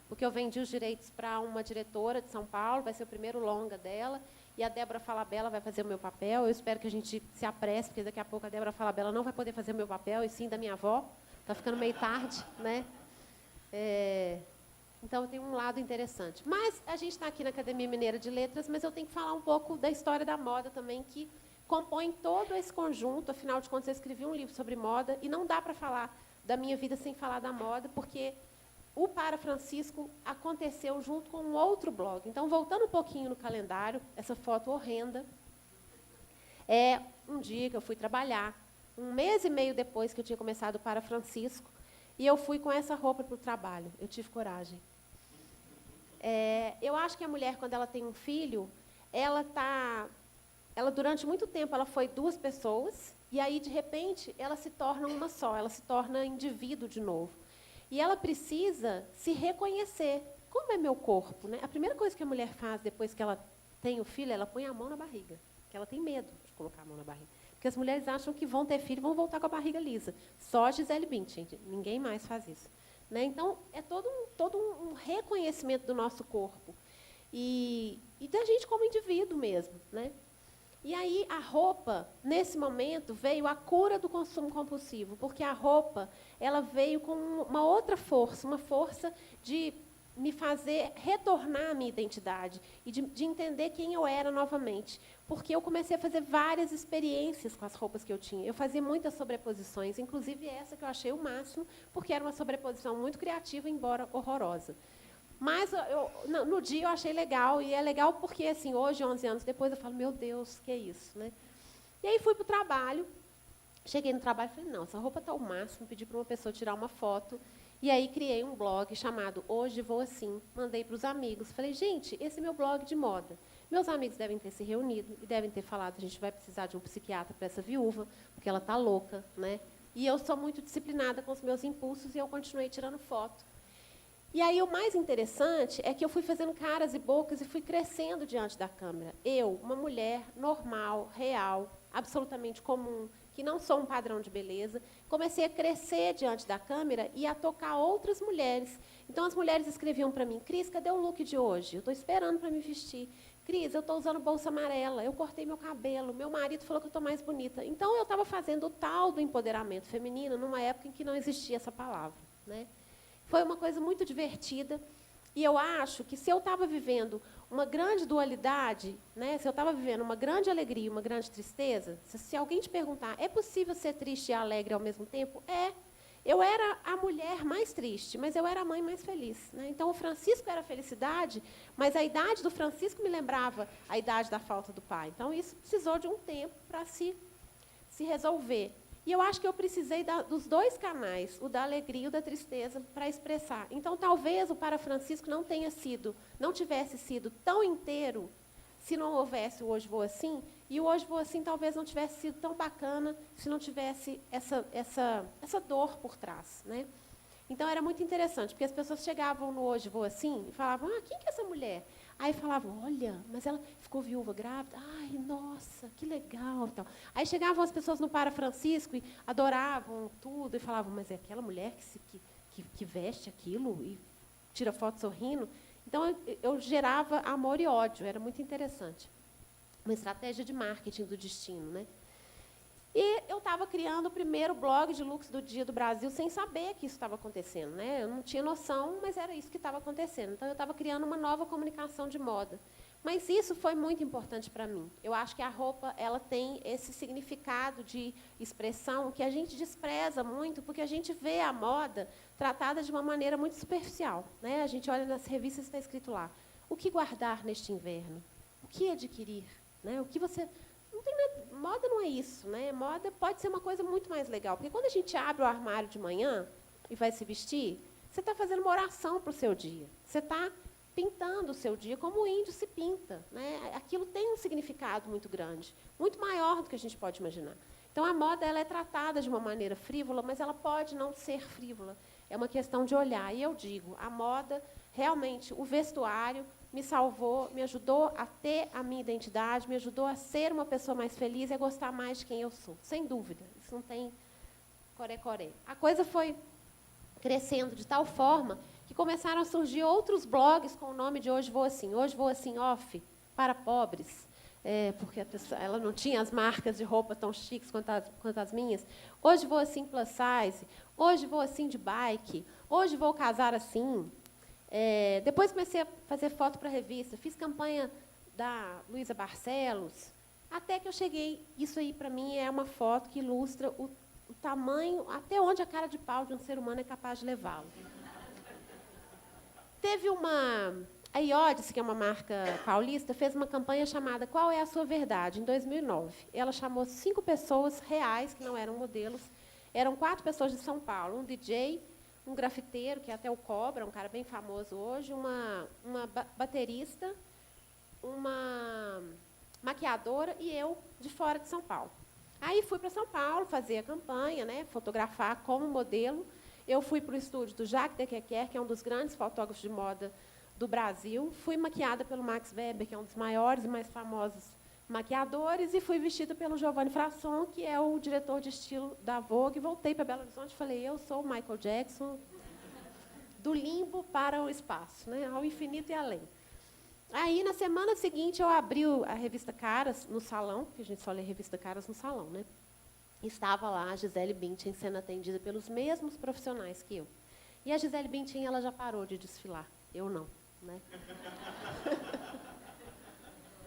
porque eu vendi os direitos para uma diretora de São Paulo, vai ser o primeiro longa dela, e a Débora Falabella vai fazer o meu papel. Eu espero que a gente se apresse, porque daqui a pouco a Débora Falabella não vai poder fazer o meu papel, e sim da minha avó. Está ficando meio tarde, né? Então, tem um lado interessante. Mas a gente está aqui na Academia Mineira de Letras, mas eu tenho que falar um pouco da história da moda também, que compõe todo esse conjunto. Afinal de contas, eu escrevi um livro sobre moda, e não dá para falar da minha vida sem falar da moda, porque o Para Francisco aconteceu junto com um outro blog. Então, voltando um pouquinho no calendário, essa foto horrenda, Um dia que eu fui trabalhar, 1 mês e meio depois que eu tinha começado para Francisco, e eu fui com essa roupa para o trabalho. Eu tive coragem. Eu acho que a mulher, quando ela tem um filho, ela durante muito tempo, ela foi 2 pessoas, e aí, de repente, ela se torna uma só, ela se torna indivíduo de novo. E ela precisa se reconhecer. Como é meu corpo? Né? A primeira coisa que a mulher faz depois que ela tem o filho, ela põe a mão na barriga, porque ela tem medo de colocar a mão na barriga. Porque as mulheres acham que vão ter filho e vão voltar com a barriga lisa. Só a Gisele Bündchen, gente, ninguém mais faz isso. Né? Então, é todo um reconhecimento do nosso corpo. E da gente como indivíduo mesmo. Né? E aí, a roupa, nesse momento, veio a cura do consumo compulsivo, porque a roupa ela veio com uma outra força, uma força de me fazer retornar à minha identidade e de entender quem eu era novamente. Porque eu comecei a fazer várias experiências com as roupas que eu tinha. Eu fazia muitas sobreposições, inclusive essa que eu achei o máximo, porque era uma sobreposição muito criativa, embora horrorosa. Mas no dia eu achei legal, e é legal porque, assim, hoje, 11 anos depois, eu falo, meu Deus, que é isso? Né? E aí fui para o trabalho, cheguei no trabalho e falei, não, essa roupa está ao máximo, pedi para uma pessoa tirar uma foto, e aí criei um blog chamado Hoje Vou Assim, mandei para os amigos, falei, gente, esse é meu blog de moda. Meus amigos devem ter se reunido e devem ter falado, a gente vai precisar de um psiquiatra para essa viúva, porque ela está louca, né? E eu sou muito disciplinada com os meus impulsos e eu continuei tirando foto. E aí o mais interessante é que eu fui fazendo caras e bocas e fui crescendo diante da câmera. Eu, uma mulher normal, real, absolutamente comum, que não sou um padrão de beleza, comecei a crescer diante da câmera e a tocar outras mulheres. Então, as mulheres escreviam para mim, Cris, cadê o look de hoje? Eu estou esperando para me vestir. Cris, eu estou usando bolsa amarela, eu cortei meu cabelo, meu marido falou que eu estou mais bonita. Então, eu estava fazendo o tal do empoderamento feminino numa época em que não existia essa palavra. Né? Foi uma coisa muito divertida. E eu acho que se eu estava vivendo uma grande dualidade, né, se eu estava vivendo uma grande alegria e uma grande tristeza, se alguém te perguntar, é possível ser triste e alegre ao mesmo tempo? É. Eu era a mulher mais triste, mas eu era a mãe mais feliz. Né? Então, o Francisco era a felicidade, mas a idade do Francisco me lembrava a idade da falta do pai. Então, isso precisou de um tempo para se resolver. E eu acho que eu precisei dos 2 canais, o da alegria e o da tristeza, para expressar. Então, talvez o Para Francisco não tivesse sido tão inteiro se não houvesse o Hoje Vou Assim, e o Hoje Vou Assim talvez não tivesse sido tão bacana se não tivesse essa dor por trás. Né? Então, era muito interessante, porque as pessoas chegavam no Hoje Vou Assim e falavam, quem que é essa mulher? Aí falavam, olha, mas ela ficou viúva grávida. Ai, nossa, que legal. Tal. Aí chegavam as pessoas no Para Francisco e adoravam tudo e falavam, mas é aquela mulher que veste aquilo e tira foto sorrindo. Então, eu gerava amor e ódio, era muito interessante. Uma estratégia de marketing do destino. Né? E eu estava criando o primeiro blog de looks do Dia do Brasil sem saber que isso estava acontecendo. Né? Eu não tinha noção, mas era isso que estava acontecendo. Então, eu estava criando uma nova comunicação de moda. Mas isso foi muito importante para mim. Eu acho que a roupa ela tem esse significado de expressão que a gente despreza muito, porque a gente vê a moda tratada de uma maneira muito superficial. Né? A gente olha nas revistas e está escrito lá, o que guardar neste inverno? O que adquirir? Né? O que você... Não tem nada, moda não é isso, né? Moda pode ser uma coisa muito mais legal, porque quando a gente abre o armário de manhã e vai se vestir, você está fazendo uma oração para o seu dia. Você está pintando o seu dia como o índio se pinta. Né? Aquilo tem um significado muito grande, muito maior do que a gente pode imaginar. Então, a moda ela é tratada de uma maneira frívola, mas ela pode não ser frívola. É uma questão de olhar. E eu digo, a moda, realmente, o vestuário me salvou, me ajudou a ter a minha identidade, me ajudou a ser uma pessoa mais feliz e a gostar mais de quem eu sou. Sem dúvida. Isso não tem coré-coré. A coisa foi crescendo de tal forma que começaram a surgir outros blogs com o nome de Hoje Vou Assim. Hoje Vou Assim Off, para pobres, porque ela não tinha as marcas de roupa tão chiques quanto as minhas. Hoje Vou Assim Plus Size. Hoje Vou Assim de bike. Hoje Vou Casar Assim. Depois comecei a fazer foto para revista, fiz campanha da Luísa Barcelos, até que eu cheguei, isso aí para mim é uma foto que ilustra o tamanho, até onde a cara de pau de um ser humano é capaz de levá-lo. Teve A Iodice, que é uma marca paulista, fez uma campanha chamada Qual é a Sua Verdade, em 2009. Ela chamou 5 pessoas reais, que não eram modelos. Eram 4 pessoas de São Paulo, um DJ, um grafiteiro, que é até o Cobra, um cara bem famoso hoje, uma baterista, uma maquiadora e eu, de fora de São Paulo. Aí fui para São Paulo fazer a campanha, né, fotografar como modelo. Eu fui para o estúdio do Jacques Dequequer, que é um dos grandes fotógrafos de moda do Brasil. Fui maquiada pelo Max Weber, que é um dos maiores e mais famosos maquiadores, e fui vestida pelo Giovanni Frasson, que é o diretor de estilo da Vogue. Voltei para Belo Horizonte e falei, eu sou o Michael Jackson, do limbo para o espaço, né, ao infinito e além. Aí, na semana seguinte, eu abri a revista Caras no salão, porque a gente só lê revista Caras no salão, né? Estava lá a Gisele Bündchen sendo atendida pelos mesmos profissionais que eu. E a Gisele Bündchen, ela já parou de desfilar. Eu não, né?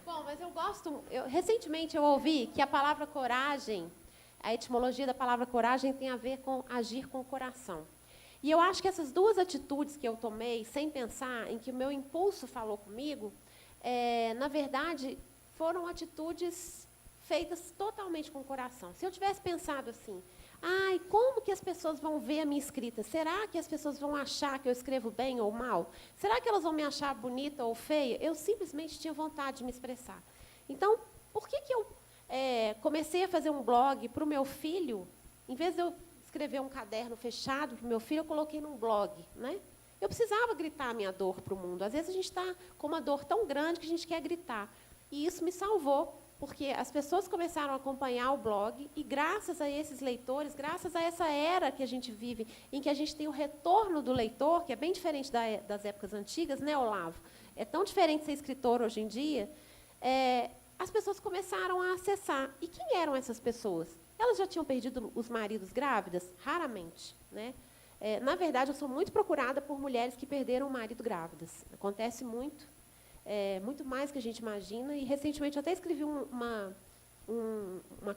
Bom, mas eu gosto... recentemente eu ouvi que a palavra coragem, a etimologia da palavra coragem tem a ver com agir com o coração. E eu acho que essas 2 atitudes que eu tomei, sem pensar, em que o meu impulso falou comigo, na verdade, foram atitudes feitas totalmente com o coração. Se eu tivesse pensado assim, ai, como que as pessoas vão ver a minha escrita? Será que as pessoas vão achar que eu escrevo bem ou mal? Será que elas vão me achar bonita ou feia? Eu simplesmente tinha vontade de me expressar. Então, por que eu comecei a fazer um blog para o meu filho, em vez de eu escrever um caderno fechado para o meu filho, eu coloquei num blog, né? Eu precisava gritar a minha dor para o mundo. Às vezes a gente está com uma dor tão grande que a gente quer gritar. E isso me salvou, porque as pessoas começaram a acompanhar o blog e, graças a esses leitores, graças a essa era que a gente vive, em que a gente tem o retorno do leitor, que é bem diferente das épocas antigas, né, Olavo? É tão diferente ser escritor hoje em dia. As pessoas começaram a acessar. E quem eram essas pessoas? Elas já tinham perdido os maridos grávidas? Raramente, né? Na verdade, eu sou muito procurada por mulheres que perderam o marido grávidas. Acontece muito, muito mais que a gente imagina. E, recentemente, eu até escrevi uma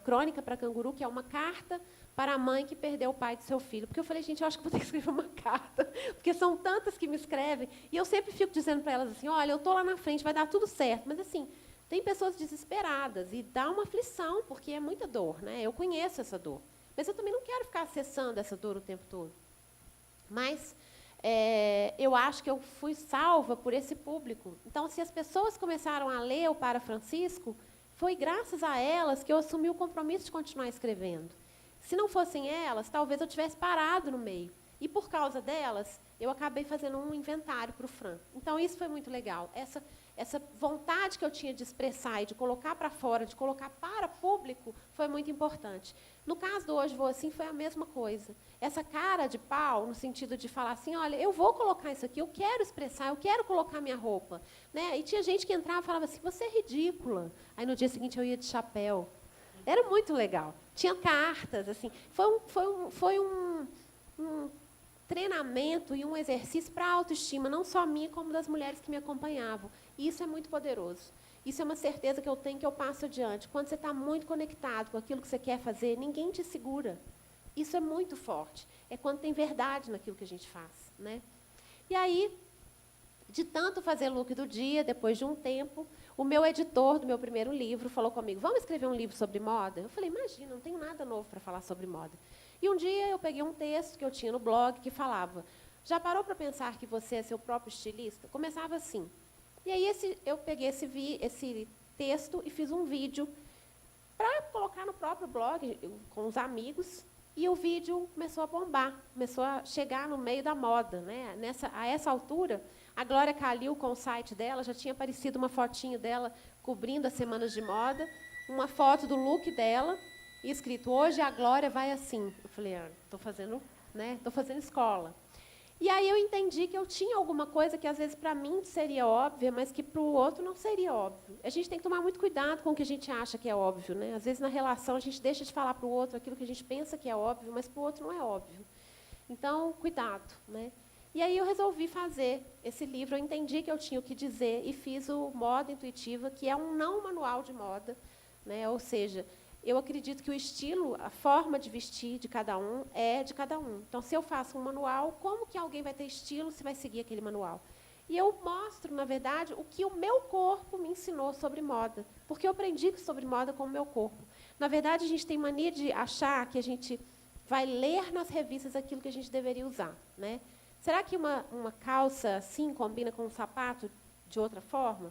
crônica para Canguru, que é uma carta para a mãe que perdeu o pai do seu filho. Porque eu falei, gente, eu acho que vou ter que escrever uma carta, porque são tantas que me escrevem. E eu sempre fico dizendo para elas assim, olha, eu estou lá na frente, vai dar tudo certo. Mas, assim, tem pessoas desesperadas e dá uma aflição, porque é muita dor, né? Eu conheço essa dor. Mas eu também não quero ficar acessando essa dor o tempo todo. Mas eu acho que eu fui salva por esse público. Então, se as pessoas começaram a ler o Para Francisco, foi graças a elas que eu assumi o compromisso de continuar escrevendo. Se não fossem elas, talvez eu tivesse parado no meio. E, por causa delas, eu acabei fazendo um inventário para o Fran. Então, isso foi muito legal. Essa vontade que eu tinha de expressar e de colocar para fora, de colocar para público, foi muito importante. No caso do Hoje Vou Assim, foi a mesma coisa. Essa cara de pau, no sentido de falar assim, olha, eu vou colocar isso aqui, eu quero expressar, eu quero colocar minha roupa. Né? E tinha gente que entrava e falava assim, você é ridícula. Aí, no dia seguinte, eu ia de chapéu. Era muito legal. Tinha cartas, assim. Foi um treinamento e um exercício para a autoestima, não só minha, como das mulheres que me acompanhavam. E isso é muito poderoso. Isso é uma certeza que eu tenho, que eu passo adiante. Quando você está muito conectado com aquilo que você quer fazer, ninguém te segura. Isso é muito forte. É quando tem verdade naquilo que a gente faz, né? E aí, de tanto fazer look do dia, depois de um tempo, o meu editor do meu primeiro livro falou comigo, vamos escrever um livro sobre moda? Eu falei, imagina, não tenho nada novo para falar sobre moda. E um dia eu peguei um texto que eu tinha no blog que falava, já parou para pensar que você é seu próprio estilista? Começava assim. E aí eu peguei esse texto e fiz um vídeo para colocar no próprio blog, com os amigos, e o vídeo começou a bombar, começou a chegar no meio da moda. Né? A essa altura, a Glória Calil, com o site dela, já tinha aparecido uma fotinho dela cobrindo as semanas de moda, uma foto do look dela, e escrito, hoje a Glória vai assim. Eu falei, estou fazendo escola. E aí eu entendi que eu tinha alguma coisa que, às vezes, para mim seria óbvia, mas que para o outro não seria óbvio. A gente tem que tomar muito cuidado com o que a gente acha que é óbvio. Né? Às vezes, na relação, a gente deixa de falar para o outro aquilo que a gente pensa que é óbvio, mas para o outro não é óbvio. Então, cuidado. Né? E aí eu resolvi fazer esse livro. Eu entendi que eu tinha o que dizer e fiz o Moda Intuitiva, que é um não manual de moda. Né? Ou seja, eu acredito que o estilo, a forma de vestir de cada um é de cada um. Então, se eu faço um manual, como que alguém vai ter estilo se vai seguir aquele manual? E eu mostro, na verdade, o que o meu corpo me ensinou sobre moda. Porque eu aprendi sobre moda com o meu corpo. Na verdade, a gente tem mania de achar que a gente vai ler nas revistas aquilo que a gente deveria usar, né? Será que uma calça assim combina com um sapato de outra forma?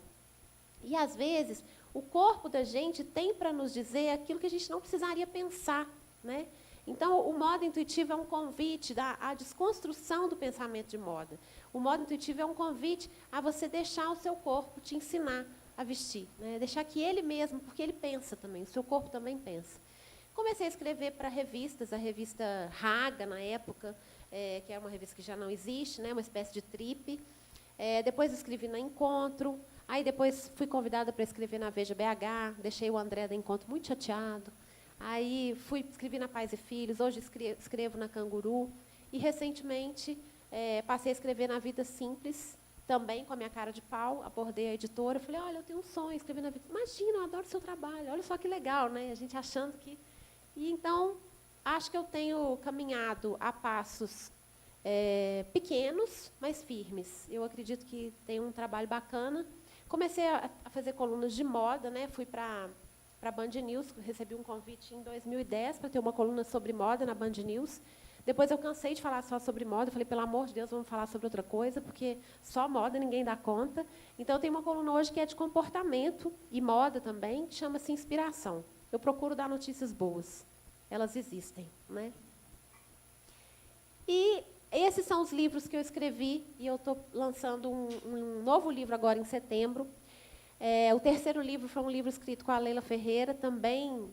E, às vezes, o corpo da gente tem para nos dizer aquilo que a gente não precisaria pensar, né? Então, o moda intuitivo é um convite à desconstrução do pensamento de moda. O moda intuitivo é um convite a você deixar o seu corpo te ensinar a vestir, né? Deixar que ele mesmo, porque ele pensa também, o seu corpo também pensa. Comecei a escrever para revistas, a revista Raga, na época, que é uma revista que já não existe, né? Uma espécie de trip. Depois escrevi na Encontro, aí depois fui convidada para escrever na Veja BH, deixei o André da Encontro muito chateado. Aí escrevi na Pais e Filhos, hoje escrevo na Canguru. E, recentemente, passei a escrever na Vida Simples, também com a minha cara de pau. Abordei a editora, falei, olha, eu tenho um sonho, escrever na Vida. Imagina, eu adoro o seu trabalho, olha só que legal, né? A gente achando que... E, então, acho que eu tenho caminhado a passos pequenos, mas firmes. Eu acredito que tem um trabalho bacana. Comecei a fazer colunas de moda, né? Fui para a Band News, recebi um convite em 2010 para ter uma coluna sobre moda na Band News. Depois eu cansei de falar só sobre moda, falei, pelo amor de Deus, vamos falar sobre outra coisa, porque só moda ninguém dá conta. Então, eu tenho uma coluna hoje que é de comportamento e moda também, que chama-se Inspiração. Eu procuro dar notícias boas. Elas existem, né? E esses são os livros que eu escrevi, e eu estou lançando um novo livro agora em setembro. O terceiro livro foi um livro escrito com a Leila Ferreira, também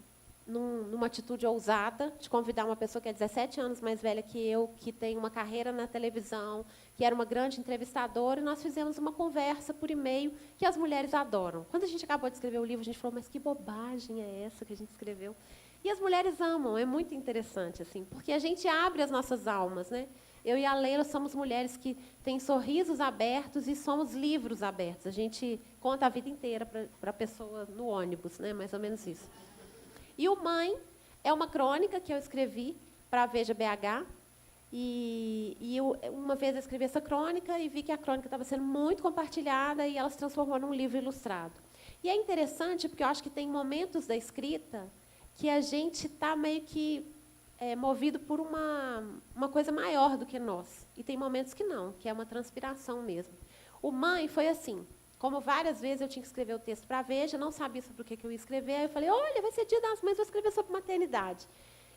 numa atitude ousada, de convidar uma pessoa que é 17 anos mais velha que eu, que tem uma carreira na televisão, que era uma grande entrevistadora, e nós fizemos uma conversa por e-mail que as mulheres adoram. Quando a gente acabou de escrever o livro, a gente falou, mas que bobagem é essa que a gente escreveu? E as mulheres amam, é muito interessante, assim, porque a gente abre as nossas almas, né? Eu e a Leila somos mulheres que têm sorrisos abertos e somos livros abertos. A gente conta a vida inteira para a pessoa no ônibus, né? Mais ou menos isso. E o Mãe é uma crônica que eu escrevi para a Veja BH. Uma vez eu escrevi essa crônica e vi que a crônica estava sendo muito compartilhada e ela se transformou num livro ilustrado. E é interessante porque eu acho que tem momentos da escrita que a gente está meio que movido por uma coisa maior do que nós. E tem momentos que não, que é uma transpiração mesmo. O Mãe foi assim. Como várias vezes eu tinha que escrever o texto para a Veja, não sabia sobre o que eu ia escrever, aí eu falei, olha, vai ser Dia das Mães, vou escrever sobre maternidade.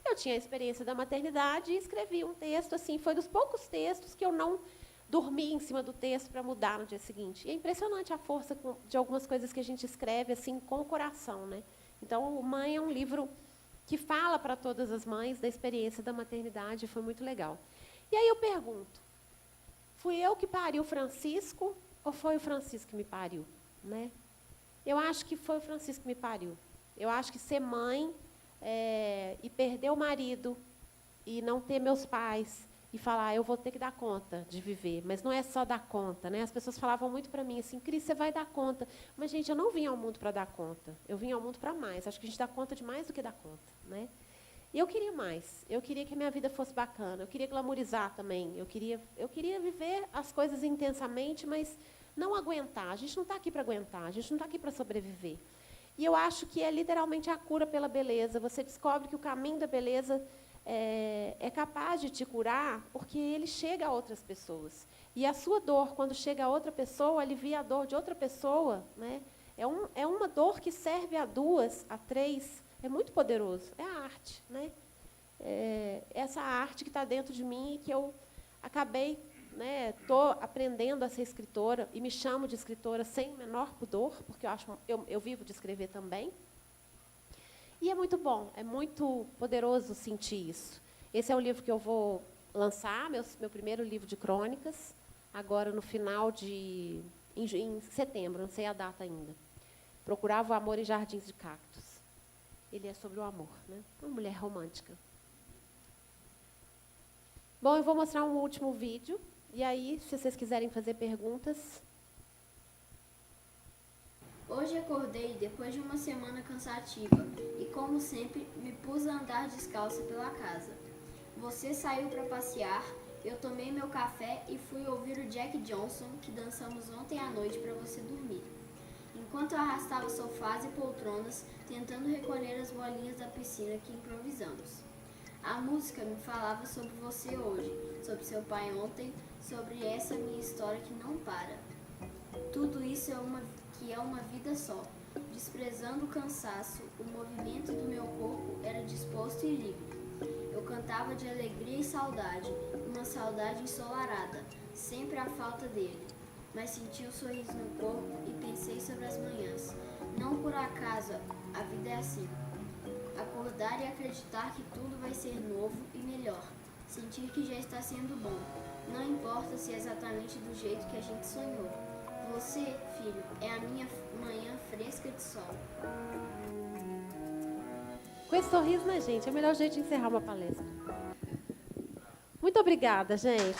Eu tinha a experiência da maternidade e escrevi um texto, assim, foi dos poucos textos que eu não dormi em cima do texto para mudar no dia seguinte. E é impressionante a força de algumas coisas que a gente escreve assim com o coração, né? Então, o Mãe é um livro que fala para todas as mães da experiência da maternidade, foi muito legal. E aí eu pergunto, fui eu que pari o Francisco ou foi o Francisco que me pariu, né? Eu acho que foi o Francisco que me pariu. Eu acho que ser mãe e perder o marido e não ter meus pais e falar, eu vou ter que dar conta de viver, mas não é só dar conta, né? As pessoas falavam muito para mim assim, Cris, você vai dar conta. Mas, gente, eu não vim ao mundo para dar conta. Eu vim ao mundo para mais. Acho que a gente dá conta de mais do que dá conta, né? E eu queria mais. Eu queria que a minha vida fosse bacana. Eu queria glamourizar também. Eu queria viver as coisas intensamente, mas não aguentar. A gente não está aqui para aguentar. A gente não está aqui para sobreviver. E eu acho que é literalmente a cura pela beleza. Você descobre que o caminho da beleza é capaz de te curar porque ele chega a outras pessoas. E a sua dor, quando chega a outra pessoa, alivia a dor de outra pessoa, né? É uma dor que serve a duas, a três. É muito poderoso. É a arte, né? Essa arte que está dentro de mim e que eu acabei, né? Estou aprendendo a ser escritora e me chamo de escritora sem o menor pudor, porque eu vivo de escrever também. E é muito bom, é muito poderoso sentir isso. Esse é o livro que eu vou lançar, meu primeiro livro de crônicas, agora no final em setembro, não sei a data ainda. Procurava o Amor em Jardins de Cactos. Ele é sobre o amor, né? Uma mulher romântica. Bom, eu vou mostrar um último vídeo. E aí, se vocês quiserem fazer perguntas. Hoje acordei depois de uma semana cansativa e, como sempre, me pus a andar descalça pela casa. Você saiu para passear Eu tomei meu café e fui ouvir o Jack Johnson, que dançamos ontem à noite para você dormir. Enquanto eu arrastava sofás e poltronas, tentando recolher as bolinhas da piscina que improvisamos. A música me falava sobre você hoje, sobre seu pai ontem, sobre essa minha história que não para. Tudo isso é uma vida só. Desprezando o cansaço, o movimento do meu corpo era disposto e livre. Eu cantava de alegria e saudade, uma saudade ensolarada, sempre a falta dele. Mas senti o sorriso no corpo e pensei sobre as manhãs. Não por acaso, a vida é assim. Acordar e acreditar que tudo vai ser novo e melhor. Sentir que já está sendo bom. Não importa se é exatamente do jeito que a gente sonhou. Você, filho, é a minha manhã fresca de sol. Com esse sorriso, né, gente? É o melhor jeito de encerrar uma palestra. Muito obrigada, gente.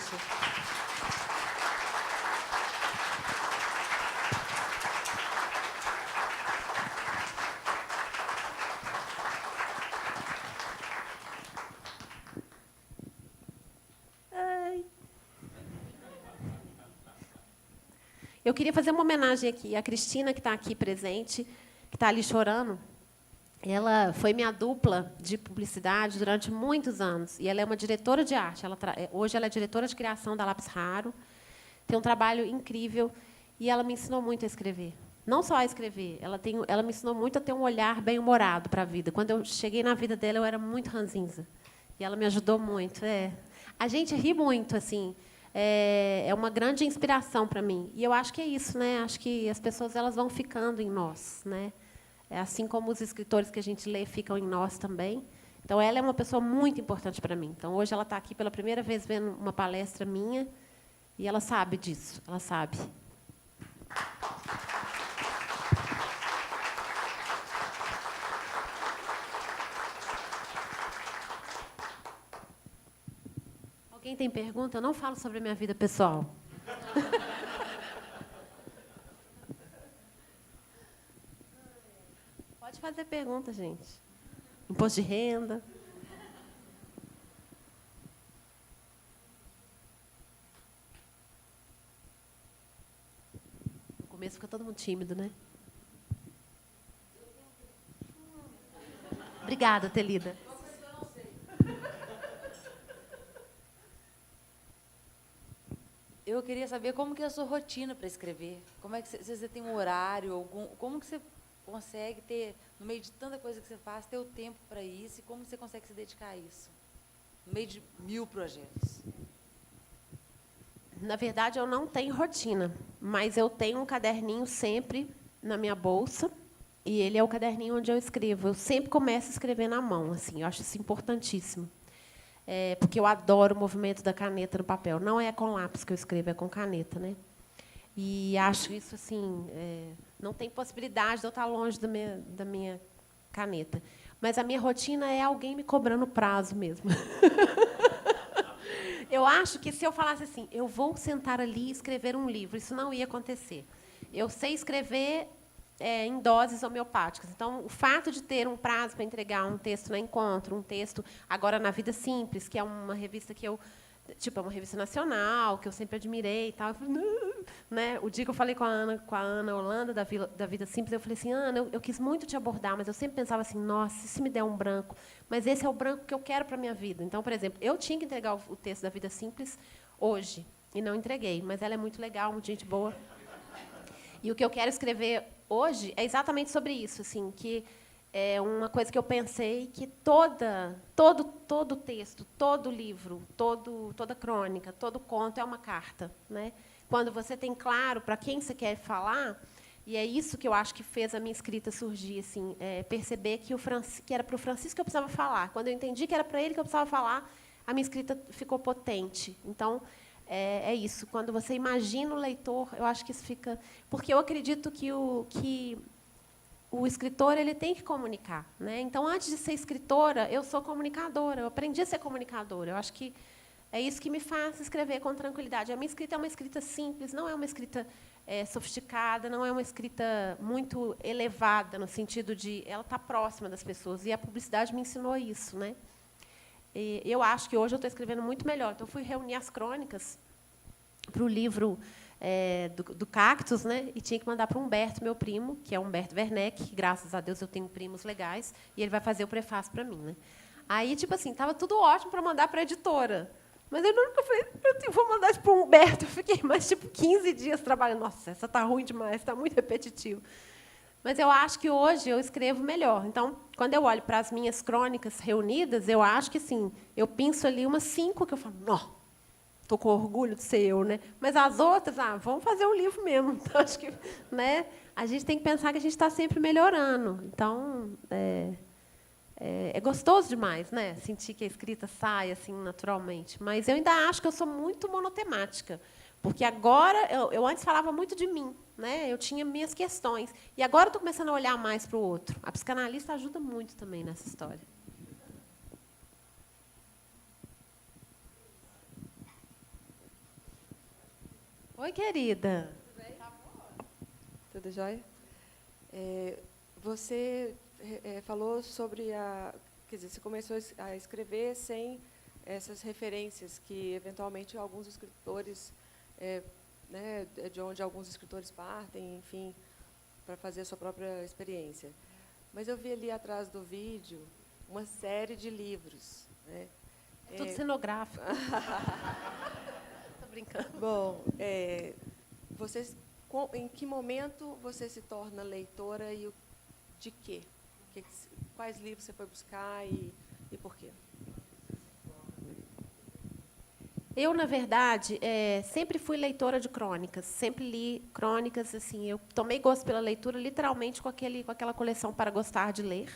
Eu queria fazer uma homenagem aqui à Cristina, que está aqui presente, que está ali chorando. Ela foi minha dupla de publicidade durante muitos anos. E ela é uma diretora de arte. Hoje ela é diretora de criação da Lápis Raro. Tem um trabalho incrível. E ela me ensinou muito a escrever. Não só a escrever, ela me ensinou muito a ter um olhar bem-humorado para a vida. Quando eu cheguei na vida dela, eu era muito ranzinza. E ela me ajudou muito. A gente ri muito, assim. É uma grande inspiração para mim. E eu acho que é isso, né? Acho que as pessoas elas vão ficando em nós, né? Assim como os escritores que a gente lê ficam em nós também. Então, ela é uma pessoa muito importante para mim. Então, hoje ela está aqui pela primeira vez vendo uma palestra minha e ela sabe disso. Ela sabe. Alguém tem pergunta? Eu não falo sobre a minha vida pessoal. Pode fazer pergunta, gente. Imposto de renda. No começo fica todo mundo tímido, né? Obrigada, Telida. Eu queria saber como que é a sua rotina para escrever. Como é que você tem um horário, como que você consegue ter, no meio de tanta coisa que você faz, ter o tempo para isso e como você consegue se dedicar a isso? No meio de 1000 projetos. Na verdade, eu não tenho rotina, mas eu tenho um caderninho sempre na minha bolsa, e ele é o caderninho onde eu escrevo. Eu sempre começo a escrever na mão, assim, eu acho isso importantíssimo. Porque eu adoro o movimento da caneta no papel. Não é com lápis que eu escrevo, é com caneta, né? E acho isso assim, não tem possibilidade de eu estar longe da minha caneta. Mas a minha rotina é alguém me cobrando prazo mesmo. Eu acho que se eu falasse assim, eu vou sentar ali e escrever um livro, isso não ia acontecer. Eu sei escrever em doses homeopáticas. Então, o fato de ter um prazo para entregar um texto na Encontro, um texto agora na Vida Simples, que é uma revista que eu é uma revista nacional, que eu sempre admirei e tal. Eu falei, né? O dia que eu falei com a Ana Holanda, da Vida Simples, eu falei assim, Ana, eu quis muito te abordar, mas eu sempre pensava assim, nossa, e se me der um branco? Mas esse é o branco que eu quero para a minha vida. Então, por exemplo, eu tinha que entregar o texto da Vida Simples hoje, e não entreguei, mas ela é muito legal, muito gente boa. E o que eu quero escrever hoje é exatamente sobre isso, assim, que é uma coisa que eu pensei que todo texto, todo livro, toda crônica, todo conto é uma carta, né? Quando você tem claro para quem você quer falar, e é isso que eu acho que fez a minha escrita surgir, assim, perceber que era para o Francisco que eu precisava falar. Quando eu entendi que era para ele que eu precisava falar, a minha escrita ficou potente. Então, é isso. Quando você imagina o leitor, eu acho que isso fica... Porque eu acredito que o escritor ele tem que comunicar, né? Então, antes de ser escritora, eu sou comunicadora. Eu aprendi a ser comunicadora. Eu acho que é isso que me faz escrever com tranquilidade. A minha escrita é uma escrita simples, não é uma escrita sofisticada, não é uma escrita muito elevada, no sentido de ela estar próxima das pessoas. E a publicidade me ensinou isso, né? E eu acho que hoje eu estou escrevendo muito melhor. Então, eu fui reunir as crônicas para o livro do Cactus, né? E tinha que mandar para o Humberto, meu primo, que é o Humberto Werneck, que, graças a Deus, eu tenho primos legais, e ele vai fazer o prefácio para mim, né? Aí, tipo assim, estava tudo ótimo para mandar para a editora. Mas eu nunca falei, vou mandar para o Humberto. Eu fiquei mais, 15 dias trabalhando. Nossa, essa está ruim demais, está muito repetitivo. Mas eu acho que hoje eu escrevo melhor. Então, quando eu olho para as minhas crônicas reunidas, eu acho que, assim, eu penso ali umas 5 que eu falo, não, estou com orgulho de ser eu, né? Mas as outras, vamos fazer um livro mesmo. Então, acho que, né, a gente tem que pensar que a gente está sempre melhorando. Então, é gostoso demais, né? Sentir que a escrita sai assim naturalmente. Mas eu ainda acho que eu sou muito monotemática. Porque agora, eu antes falava muito de mim, né? Eu tinha minhas questões. E agora eu estou começando a olhar mais para o outro. A psicanalista ajuda muito também nessa história. Oi, querida. Tudo bem? Tudo jóia? Você falou sobre quer dizer, você começou a escrever sem essas referências que, eventualmente, alguns escritores, né, de onde alguns escritores partem, enfim, para fazer a sua própria experiência. Mas eu vi ali atrás do vídeo uma série de livros, né? Tudo cenográfico. Estou brincando. Bom, em que momento você se torna leitora e de quê? Quais livros você foi buscar e por quê? Eu, na verdade, sempre fui leitora de crônicas. Sempre li crônicas. Assim, eu tomei gosto pela leitura, literalmente, com aquela coleção Para Gostar de Ler,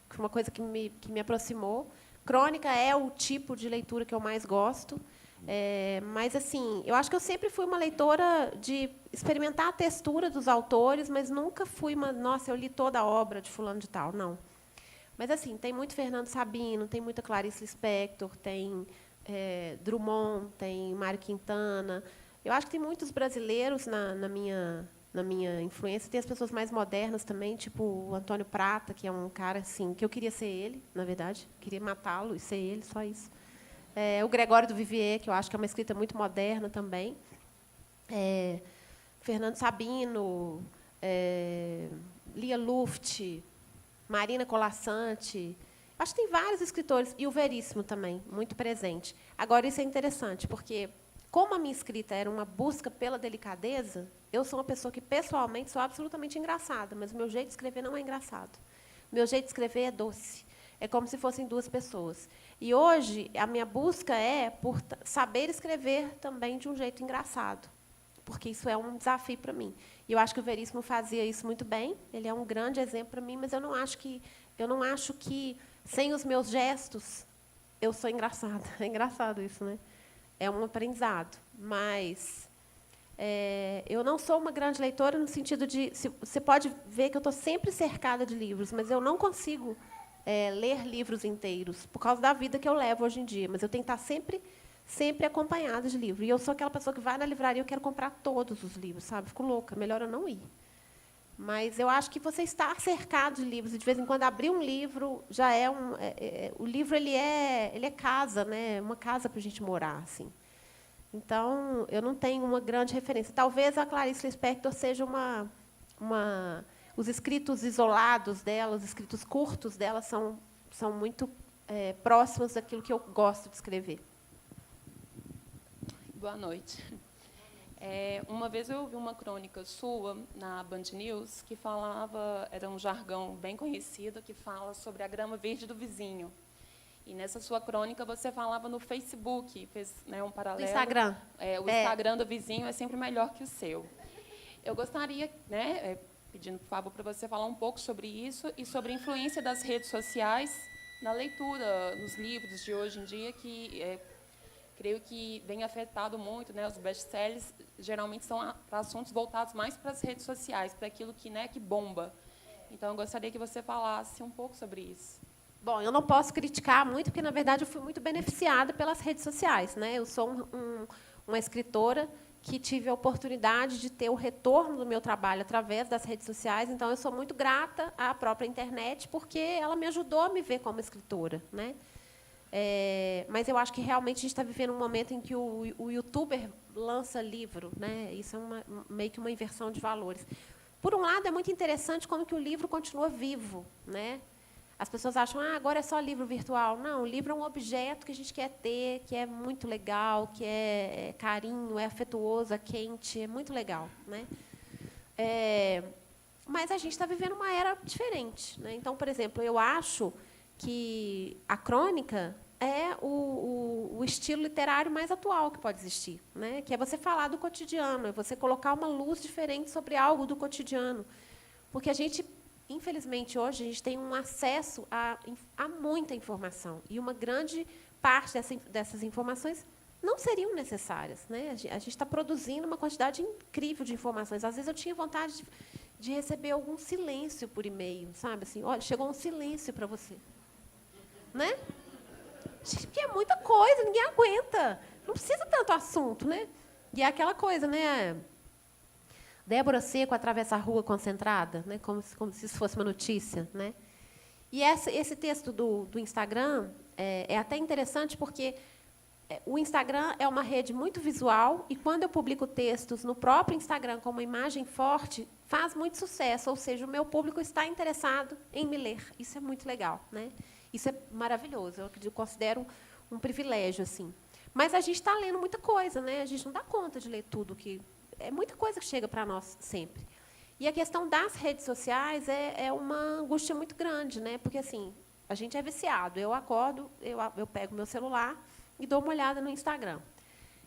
que foi uma coisa que me aproximou. Crônica é o tipo de leitura que eu mais gosto. Mas, assim, eu acho que eu sempre fui uma leitora de experimentar a textura dos autores, mas nunca fui nossa, eu li toda a obra de fulano de tal, não. Mas, assim, tem muito Fernando Sabino, tem muita Clarice Lispector, tem Drummond, tem Mário Quintana. Eu acho que tem muitos brasileiros na minha influência. Tem as pessoas mais modernas também, tipo o Antônio Prata, que é um cara assim, que eu queria ser ele, na verdade. Queria matá-lo e ser ele, só isso. O Gregório do Vivier, que eu acho que é uma escrita muito moderna também. Fernando Sabino, Lia Luft, Marina Colassante. Acho que tem vários escritores. E o Veríssimo também, muito presente. Agora, isso é interessante, porque, como a minha escrita era uma busca pela delicadeza, eu sou uma pessoa que, pessoalmente, sou absolutamente engraçada, mas o meu jeito de escrever não é engraçado. O meu jeito de escrever é doce. É como se fossem duas pessoas. E, hoje, a minha busca é por saber escrever também de um jeito engraçado, porque isso é um desafio para mim. E eu acho que o Veríssimo fazia isso muito bem. Ele é um grande exemplo para mim, mas eu não acho que sem os meus gestos, eu sou engraçada. É engraçado isso, né? É um aprendizado. Mas eu não sou uma grande leitora no sentido de... Você pode ver que eu estou sempre cercada de livros, mas eu não consigo ler livros inteiros, por causa da vida que eu levo hoje em dia. Mas eu tenho que estar sempre acompanhada de livro. E eu sou aquela pessoa que vai na livraria e eu quero comprar todos os livros, sabe? Fico louca. Melhor eu não ir. Mas eu acho que você estar cercado de livros, e de vez em quando abrir um livro, já é o livro ele é casa, né? Uma casa para a gente morar, assim. Então, eu não tenho uma grande referência. Talvez a Clarice Lispector seja os escritos isolados dela, os escritos curtos dela são muito próximos daquilo que eu gosto de escrever. Boa noite. Uma vez eu ouvi uma crônica sua na Band News que falava, era um jargão bem conhecido, que fala sobre a grama verde do vizinho. E nessa sua crônica você falava no Facebook, fez, né, um paralelo. No Instagram. O Instagram do vizinho é sempre melhor que o seu. Eu gostaria, né, pedindo, por favor, para você falar um pouco sobre isso e sobre a influência das redes sociais na leitura, nos livros de hoje em dia, que creio que vem afetado muito, né? Os best-sellers geralmente são assuntos voltados mais para as redes sociais, para aquilo que bomba. Então, eu gostaria que você falasse um pouco sobre isso. Bom, eu não posso criticar muito, porque, na verdade, eu fui muito beneficiada pelas redes sociais, né? Eu sou uma escritora que tive a oportunidade de ter o retorno do meu trabalho através das redes sociais, então eu sou muito grata à própria internet, porque ela me ajudou a me ver como escritora, né? Mas eu acho que realmente a gente está vivendo um momento em que o youtuber lança livro, né? Isso é meio que uma inversão de valores. Por um lado, é muito interessante como que o livro continua vivo, né? As pessoas acham, agora é só livro virtual. Não, o livro é um objeto que a gente quer ter, que é muito legal, que é carinho, é afetuoso, é quente, é muito legal, né? Mas a gente está vivendo uma era diferente, né? Então, por exemplo, eu acho que a crônica é o estilo literário mais atual que pode existir, né? Que é você falar do cotidiano, é você colocar uma luz diferente sobre algo do cotidiano. Porque a gente, infelizmente, hoje, a gente tem um acesso a muita informação. E uma grande parte dessas informações não seriam necessárias, né? A gente está produzindo uma quantidade incrível de informações. Às vezes, eu tinha vontade de receber algum silêncio por e-mail, sabe? Assim, olha, chegou um silêncio para você. Né? Porque é muita coisa, ninguém aguenta. Não precisa tanto assunto, né? E é aquela coisa, né? Débora Seco atravessa a rua concentrada, né? Como se isso fosse uma notícia, né? E esse texto do Instagram é até interessante porque o Instagram é uma rede muito visual e quando eu publico textos no próprio Instagram com uma imagem forte, faz muito sucesso, ou seja, o meu público está interessado em me ler. Isso é muito legal, né? Isso é maravilhoso, eu considero um privilégio, assim. Mas a gente está lendo muita coisa, né? A gente não dá conta de ler tudo, é muita coisa que chega para nós sempre. E a questão das redes sociais é uma angústia muito grande, né? Porque assim, a gente é viciado. Eu acordo, eu pego meu celular e dou uma olhada no Instagram.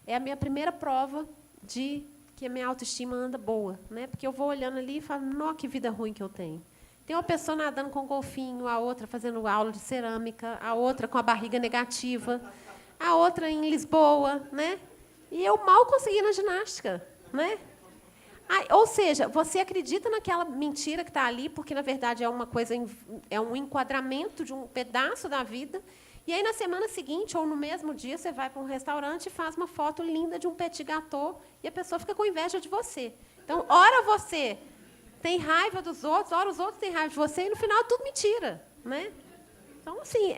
É a minha primeira prova de que a minha autoestima anda boa, né? Porque eu vou olhando ali e falo, nossa, que vida ruim que eu tenho. Tem uma pessoa nadando com golfinho, a outra fazendo aula de cerâmica, a outra com a barriga negativa, a outra em Lisboa, né? E eu mal consegui na ginástica, né? Ou seja, você acredita naquela mentira que está ali, porque, na verdade, é uma coisa, é um enquadramento de um pedaço da vida, e aí, na semana seguinte, ou no mesmo dia, você vai para um restaurante e faz uma foto linda de um petit gâteau, e a pessoa fica com inveja de você. Então, ora você tem raiva dos outros, ora os outros têm raiva de você, e no final é tudo mentira, né? Então, assim,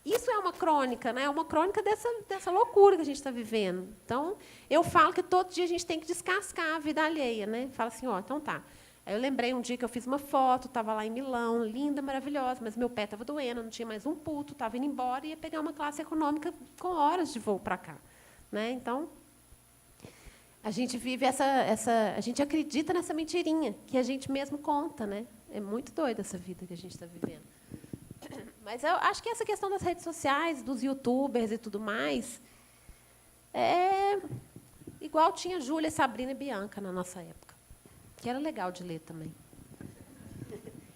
isso é uma crônica, né? É uma crônica dessa loucura que a gente está vivendo. Então, eu falo que todo dia a gente tem que descascar a vida alheia, né? Fala assim, então tá. Aí eu lembrei um dia que eu fiz uma foto, estava lá em Milão, linda, maravilhosa, mas meu pé estava doendo, não tinha mais um puto, estava indo embora e ia pegar uma classe econômica com horas de voo para cá, né? Então, a gente vive a gente acredita nessa mentirinha que a gente mesmo conta, né? É muito doida essa vida que a gente está vivendo. Mas eu acho que essa questão das redes sociais, dos youtubers e tudo mais, é igual tinha Júlia, Sabrina e Bianca na nossa época, que era legal de ler também.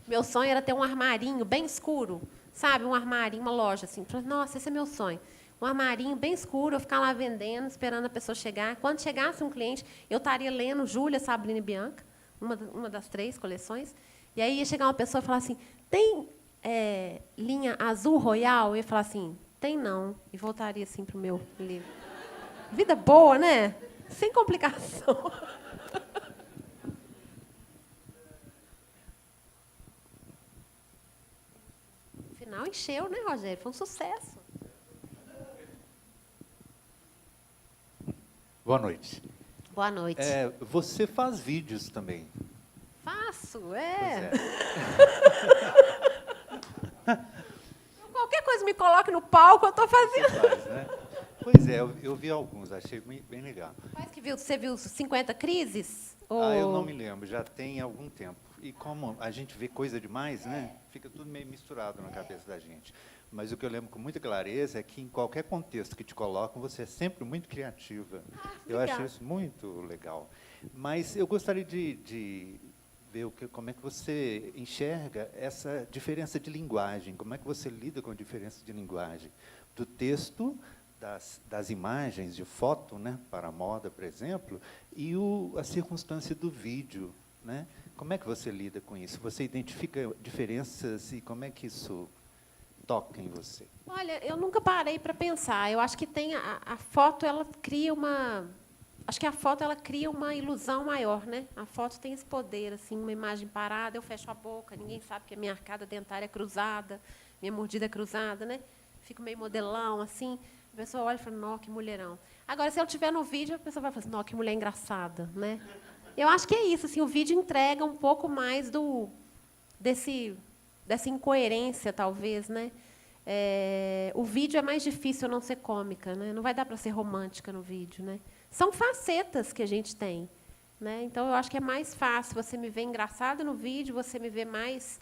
Meu sonho era ter um armarinho bem escuro, sabe? Um armarinho, uma loja assim. Nossa, esse é meu sonho. Um armarinho bem escuro, eu ficar lá vendendo, esperando a pessoa chegar. Quando chegasse um cliente, eu estaria lendo Júlia, Sabrina e Bianca, uma das 3 coleções. E aí ia chegar uma pessoa e falar assim, tem linha azul royal? Eu ia falar assim, tem não. E voltaria assim para o meu livro. Vida boa, né? Sem complicação. No final encheu, né, Rogério? Foi um sucesso. Boa noite. Boa noite. Você faz vídeos também. Faço, Pois Qualquer coisa me coloque no palco, eu estou fazendo. Você faz, né? Pois é, eu vi alguns, achei bem legal. Você viu 50 crises? Eu não me lembro, já tem algum tempo. E como a gente vê coisa demais, né? Fica tudo meio misturado na cabeça da gente. Mas o que eu lembro com muita clareza é que, em qualquer contexto que te colocam, você é sempre muito criativa. Eu acho isso muito legal. Mas eu gostaria de ver como é que você enxerga essa diferença de linguagem, como é que você lida com a diferença de linguagem do texto, das imagens de foto, né, para a moda, por exemplo, e a circunstância do vídeo, né? Como é que você lida com isso? Você identifica diferenças e como é que isso toca em você? Olha, eu nunca parei para pensar. Eu acho que tem a foto, ela cria uma... Acho que a foto ela cria uma ilusão maior, né? A foto tem esse poder, assim, uma imagem parada, eu fecho a boca, ninguém sabe que a minha arcada dentária é cruzada, minha mordida é cruzada, né? fico meio modelão, assim, a pessoa olha e fala, nó, que mulherão. Agora, se eu estiver no vídeo, a pessoa vai falar assim, nó, que mulher engraçada, né? Eu acho que é isso, assim, o vídeo entrega um pouco mais dessa incoerência, talvez, né? O vídeo é mais difícil não ser cômica, né? Não vai dar para ser romântica no vídeo, né? São facetas que a gente tem, né? Então, eu acho que é mais fácil você me ver engraçada no vídeo, você me ver mais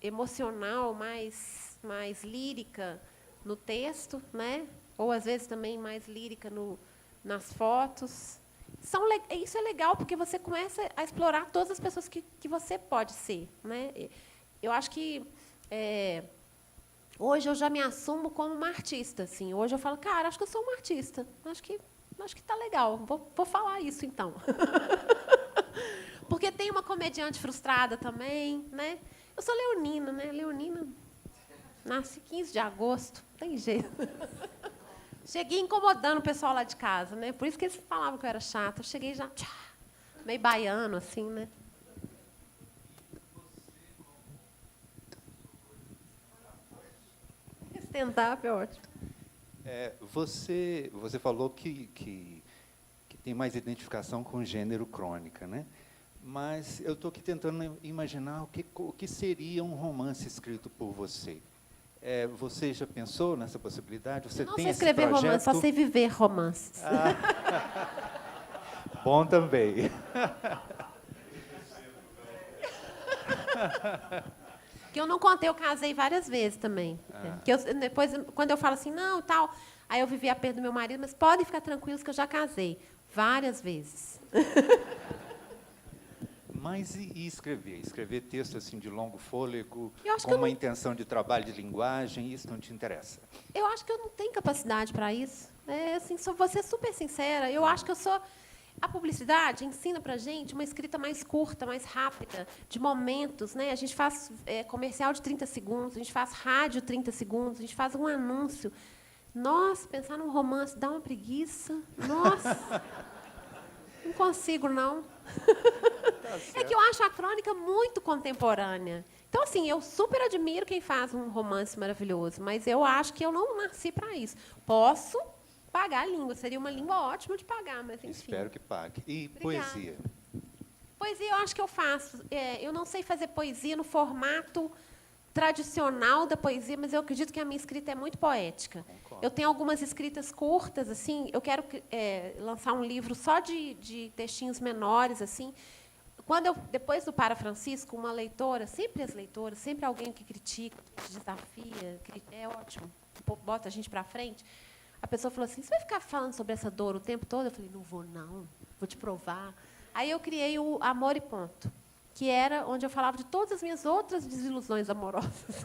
emocional, mais lírica no texto, né? Ou, às vezes, também mais lírica nas fotos. Isso é legal, porque você começa a explorar todas as pessoas que você pode ser, né? Eu acho que hoje eu já me assumo como uma artista, assim. Hoje eu falo, cara, acho que eu sou uma artista. Acho que está legal. Vou falar isso, então. Porque tem uma comediante frustrada também, né? Eu sou leonina, né? Leonina nasce 15 de agosto, não tem jeito. Cheguei incomodando o pessoal lá de casa, né? Por isso que eles falavam que eu era chata. Eu cheguei já meio baiano, assim, né? Stand-up é ótimo. Você falou que tem mais identificação com o gênero crônica, né? Mas eu estou aqui tentando imaginar o que seria um romance escrito por você. Você já pensou nessa possibilidade? Você não tem sei esse escrever projeto? romance, só sei viver romances. Bom também. Que eu não contei, eu casei várias vezes também. Que depois, quando eu falo assim, não, tal, aí eu vivi a perda do meu marido, mas podem ficar tranquilos que eu já casei várias vezes. Mas e escrever? Escrever texto assim de longo fôlego, com uma intenção de trabalho de linguagem, isso não te interessa? Eu acho que eu não tenho capacidade para isso. Assim, vou ser super sincera. Eu acho que eu sou... A publicidade ensina para a gente uma escrita mais curta, mais rápida, de momentos, né? A gente faz comercial de 30 segundos, a gente faz rádio 30 segundos, a gente faz um anúncio. Nossa, pensar num romance dá uma preguiça. Nossa, não consigo, não. É que eu acho a crônica muito contemporânea. Então, assim, eu super admiro quem faz um romance maravilhoso, mas eu acho que eu não nasci para isso. Posso pagar a língua, seria uma língua ótima de pagar, mas enfim. Espero que pague. E Obrigada. poesia? Poesia eu acho que eu faço. Eu não sei fazer poesia no formato tradicional da poesia, mas eu acredito que a minha escrita é muito poética. Concordo. Eu tenho algumas escritas curtas, assim. Eu quero lançar um livro só de textinhos menores, assim. Depois do Para Francisco, uma leitora, sempre as leitoras, sempre alguém que critica, que desafia, é ótimo, bota a gente para frente. A pessoa falou assim, você vai ficar falando sobre essa dor o tempo todo? Eu falei, não vou, não. Vou te provar. Aí eu criei o Amor e Ponto, que era onde eu falava de todas as minhas outras desilusões amorosas.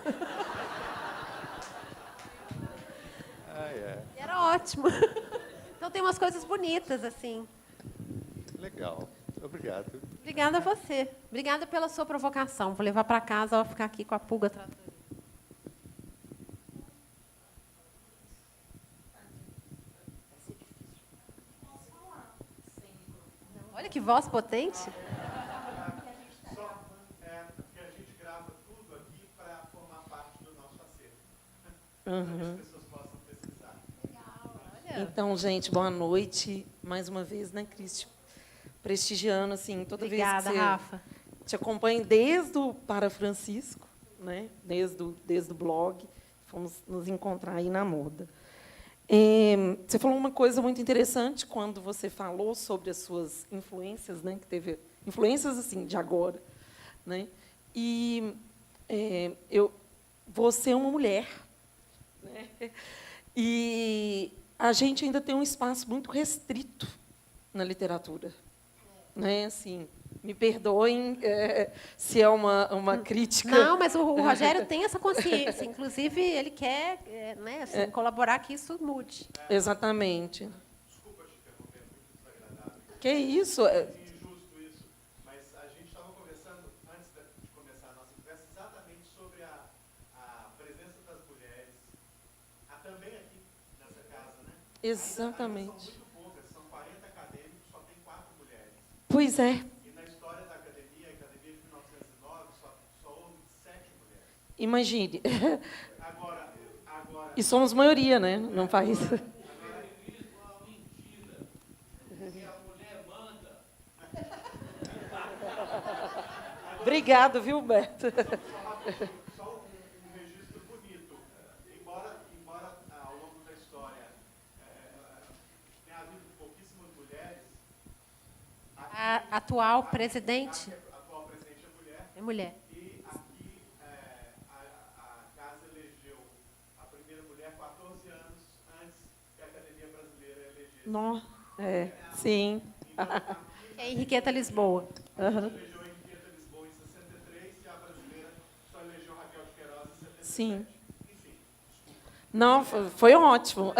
E era ótimo. Então, tem umas coisas bonitas, assim. Legal. Obrigado. Obrigada a você. Obrigada pela sua provocação. Vou levar para casa, vou ficar aqui com a pulga atrás. Olha que voz potente. Porque a gente grava tudo aqui para formar parte do nosso acervo. Uhum. Para que as pessoas possam pesquisar. Então, gente, boa noite. Mais uma vez, né, Cristi? Prestigiando, assim, toda Obrigada, vez que você Rafa. te acompanho desde o Para Francisco, né? Desde o blog. Fomos nos encontrar aí na moda. Você falou uma coisa muito interessante quando você falou sobre as suas influências, né? Que teve influências assim de agora, né? E você é uma mulher, né? E a gente ainda tem um espaço muito restrito na literatura, né? Assim, me perdoem se é uma crítica. Não, mas o Rogério tem essa consciência. Inclusive, ele quer assim, colaborar que isso mude. Exatamente. Desculpa te interromper, muito desagradável. Que isso? É injusto isso, mas a gente estava conversando, antes de começar a nossa conversa, exatamente sobre a presença das mulheres, também aqui nessa casa, né? Exatamente. São muito poucas, são 40 acadêmicos, só tem 4 mulheres. Pois é. E na história da academia, a academia de 1909, só houve 7 mulheres. Imagine. Agora E somos maioria, né, no país. Obrigado, viu, Beto? Só um registro bonito. Embora ao longo da história tenha havido pouquíssimas mulheres, A atual presidente a atual presidente é mulher. é mulher. E aqui a casa elegeu a primeira mulher 14 anos antes que a Academia Brasileira elegesse. Não, sim. É Henriqueta Lisboa. Aham. Elegeu a Henriqueta Lisboa em 63 e a brasileira só elegeu Raquel de Queiroz em 77. Sim. Enfim, Não, foi ótimo.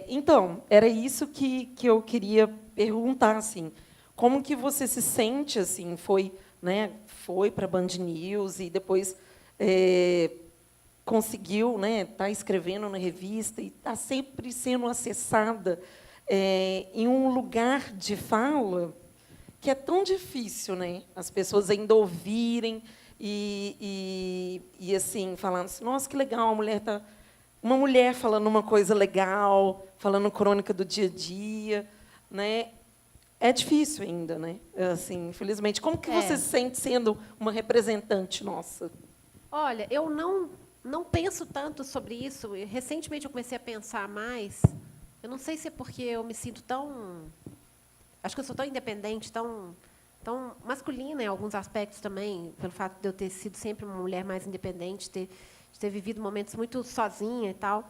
Então, era isso que eu queria perguntar, assim, como que você se sente, assim, foi para a Band News e depois conseguiu, estar escrevendo na revista e está sempre sendo acessada em um lugar de fala que é tão difícil, né? As pessoas ainda ouvirem e assim, falando assim, nossa, que legal, uma mulher falando uma coisa legal, falando crônica do dia a dia, né? É difícil ainda, né? Assim, infelizmente. Como que você se sente sendo uma representante nossa? Olha, eu não penso tanto sobre isso. Recentemente eu comecei a pensar mais. Eu não sei se é porque eu me sinto tão... Acho que eu sou tão independente, tão masculina em alguns aspectos também, pelo fato de eu ter sido sempre uma mulher mais independente, de ter vivido momentos muito sozinha e tal,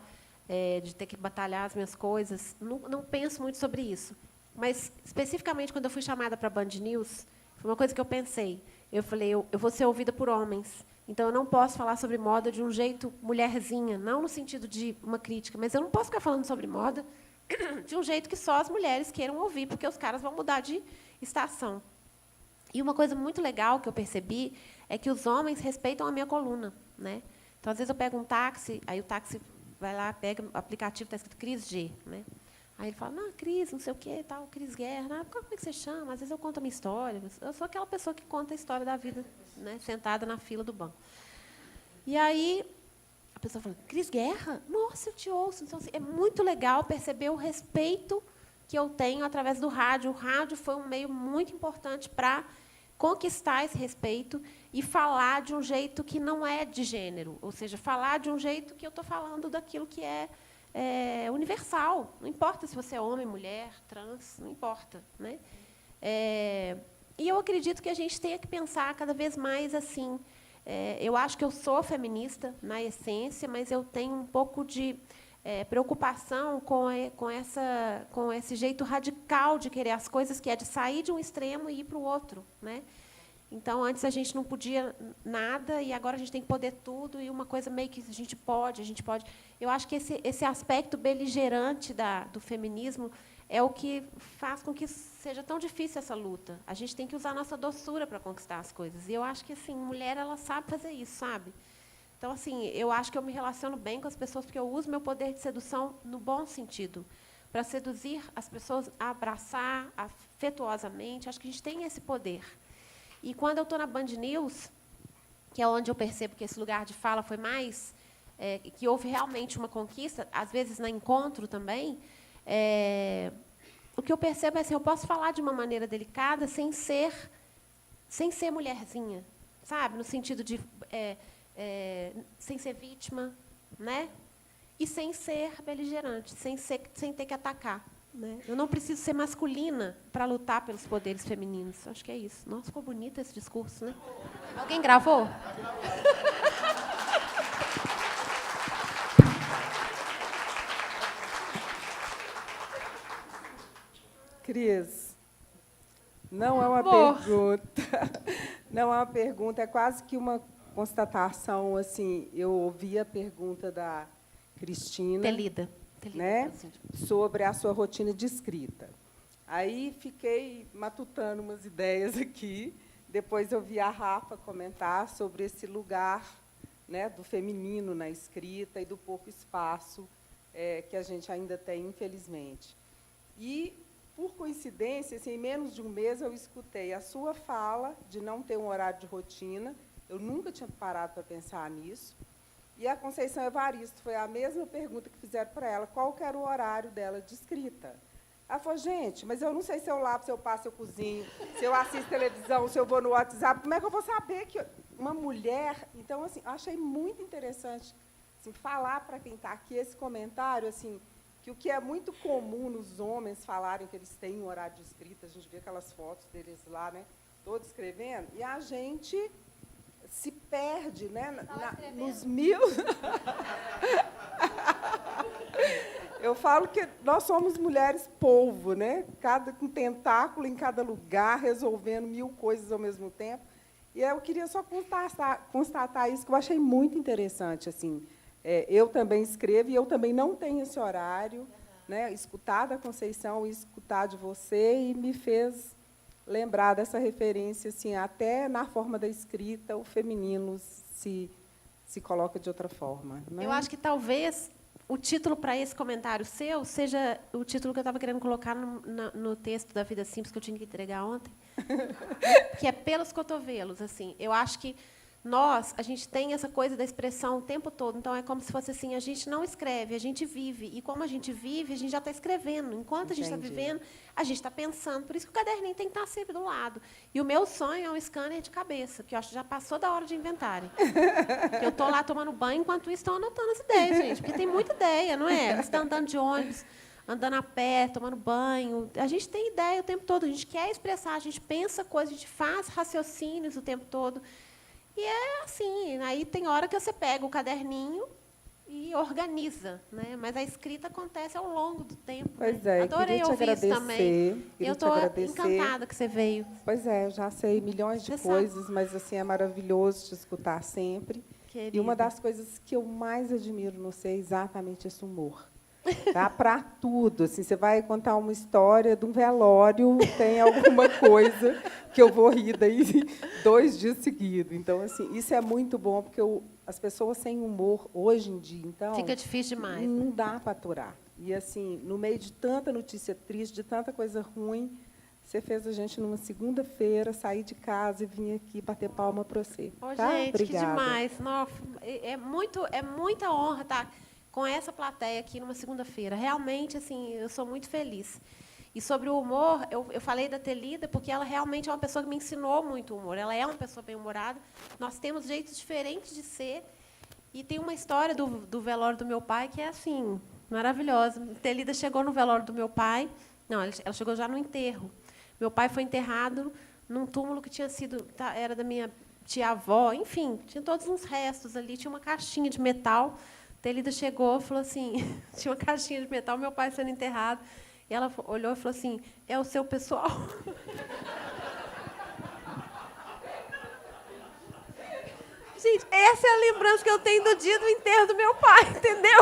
de ter que batalhar as minhas coisas. Não penso muito sobre isso. Mas, especificamente, quando eu fui chamada para a Band News, foi uma coisa que eu pensei. Eu falei, eu vou ser ouvida por homens. Então, eu não posso falar sobre moda de um jeito mulherzinha, não no sentido de uma crítica, mas eu não posso ficar falando sobre moda de um jeito que só as mulheres queiram ouvir, porque os caras vão mudar de estação. E uma coisa muito legal que eu percebi é que os homens respeitam a minha coluna, né? Então, às vezes, eu pego um táxi, aí o táxi vai lá, pega o aplicativo, está escrito Cris G, né? Aí ele fala, não, Cris, não sei o quê, tal, Cris Guerra. Como é que você chama? Às vezes eu conto a minha história. Eu sou aquela pessoa que conta a história da vida, né, sentada na fila do banco. E aí a pessoa fala, Cris Guerra? Nossa, eu te ouço. Então, assim, é muito legal perceber o respeito que eu tenho através do rádio. O rádio foi um meio muito importante para conquistar esse respeito e falar de um jeito que não é de gênero. Ou seja, falar de um jeito que eu estou falando daquilo que é universal. Não importa se você é homem, mulher, trans, não importa, né? E eu acredito que a gente tenha que pensar cada vez mais assim. Eu acho que eu sou feminista na essência, mas eu tenho um pouco de preocupação com esse jeito radical de querer as coisas, que é de sair de um extremo e ir para o outro, né? Então, antes a gente não podia nada e agora a gente tem que poder tudo, e uma coisa meio que a gente pode. Eu acho que esse aspecto beligerante do feminismo é o que faz com que seja tão difícil essa luta. A gente tem que usar a nossa doçura para conquistar as coisas. E eu acho que, assim, mulher, ela sabe fazer isso, sabe? Então, assim, eu acho que eu me relaciono bem com as pessoas porque eu uso meu poder de sedução no bom sentido, para seduzir as pessoas, a abraçar afetuosamente. Acho que a gente tem esse poder. E quando eu estou na Band News, que é onde eu percebo que esse lugar de fala foi mais, que houve realmente uma conquista, às vezes na Encontro também, o que eu percebo é assim, eu posso falar de uma maneira delicada sem ser mulherzinha, sabe? No sentido de sem ser vítima, né? E sem ser beligerante, sem ter que atacar. Né? Eu não preciso ser masculina para lutar pelos poderes femininos. Acho que é isso. Nossa, ficou bonito esse discurso, né? Alguém gravou? Cris, não é uma pergunta. Não é uma pergunta, é quase que uma constatação. Assim, eu ouvi a pergunta da Cristina. Telida. Né, sobre a sua rotina de escrita. Aí fiquei matutando umas ideias aqui. Depois eu vi a Rafa comentar sobre esse lugar, né, do feminino na escrita e do pouco espaço que a gente ainda tem, infelizmente. E, por coincidência, assim, em menos de um mês, eu escutei a sua fala de não ter um horário de rotina. Eu nunca tinha parado para pensar nisso. E a Conceição Evaristo, foi a mesma pergunta que fizeram para ela, qual que era o horário dela de escrita. Ela falou, gente, mas eu não sei se eu lavo, se eu passo, se eu cozinho, se eu assisto televisão, se eu vou no WhatsApp, como é que eu vou saber que uma mulher... Então, assim, eu achei muito interessante assim, falar para quem está aqui esse comentário, assim, que o que é muito comum nos homens falarem que eles têm um horário de escrita, a gente vê aquelas fotos deles lá, né, todos escrevendo, e a gente se perde, né, nos mil... Eu falo que nós somos mulheres polvo, né? Com tentáculo em cada lugar, resolvendo 1000 coisas ao mesmo tempo. E eu queria só constatar isso, que eu achei muito interessante. Assim, eu também escrevo e eu também não tenho esse horário. Né? Escutar da Conceição e escutar de você e me fez lembrar dessa referência, assim, até na forma da escrita, o feminino se coloca de outra forma. Né? Eu acho que talvez o título para esse comentário seu seja o título que eu estava querendo colocar no texto da Vida Simples, que eu tinha que entregar ontem, que é Pelos Cotovelos. Assim, eu acho que a gente tem essa coisa da expressão o tempo todo. Então, é como se fosse assim, a gente não escreve, a gente vive. E como a gente vive, a gente já está escrevendo. Enquanto a gente está vivendo, a gente está pensando. Por isso que o caderninho tem que estar sempre do lado. E o meu sonho é um scanner de cabeça, que eu acho que já passou da hora de inventarem. Eu estou lá tomando banho, enquanto isso estão anotando as ideias, gente. Porque tem muita ideia, não é? Você está andando de ônibus, andando a pé, tomando banho. A gente tem ideia o tempo todo. A gente quer expressar, a gente pensa coisas, a gente faz raciocínios o tempo todo. E é assim, aí tem hora que você pega o caderninho e organiza, né? Mas a escrita acontece ao longo do tempo. Pois né? é, Adorei ouvir isso também. Eu estou encantada que você veio. Pois é, eu já sei milhões de coisas, mas assim é maravilhoso te escutar sempre. Querida. E uma das coisas que eu mais admiro no você é exatamente esse humor. Tá? Para tudo. Assim, você vai contar uma história de um velório, tem alguma coisa que eu vou rir daí 2 dias seguidos. Então, assim, isso é muito bom, porque as pessoas sem humor, hoje em dia, então... Fica difícil demais. Não dá para aturar. E, assim, no meio de tanta notícia triste, de tanta coisa ruim, você fez a gente, numa segunda-feira, sair de casa e vir aqui bater palma para você. Oh, tá? Gente, Obrigada. que demais. Nossa, é muita honra estar com essa plateia aqui numa segunda-feira. Realmente, assim, eu sou muito feliz. E sobre o humor, eu falei da Telida porque ela realmente é uma pessoa que me ensinou muito o humor. Ela é uma pessoa bem-humorada. Nós temos jeitos diferentes de ser. E tem uma história do velório do meu pai que é, assim, maravilhosa. A Telida chegou no velório do meu pai. Não, ela chegou já no enterro. Meu pai foi enterrado num túmulo que tinha sido... Era da minha tia-avó. Enfim, tinha todos uns restos ali. Tinha uma caixinha de metal. Telida chegou e falou assim, tinha uma caixinha de metal, meu pai sendo enterrado, e ela olhou e falou assim, é o seu pessoal? Gente, essa é a lembrança que eu tenho do dia do enterro do meu pai, entendeu?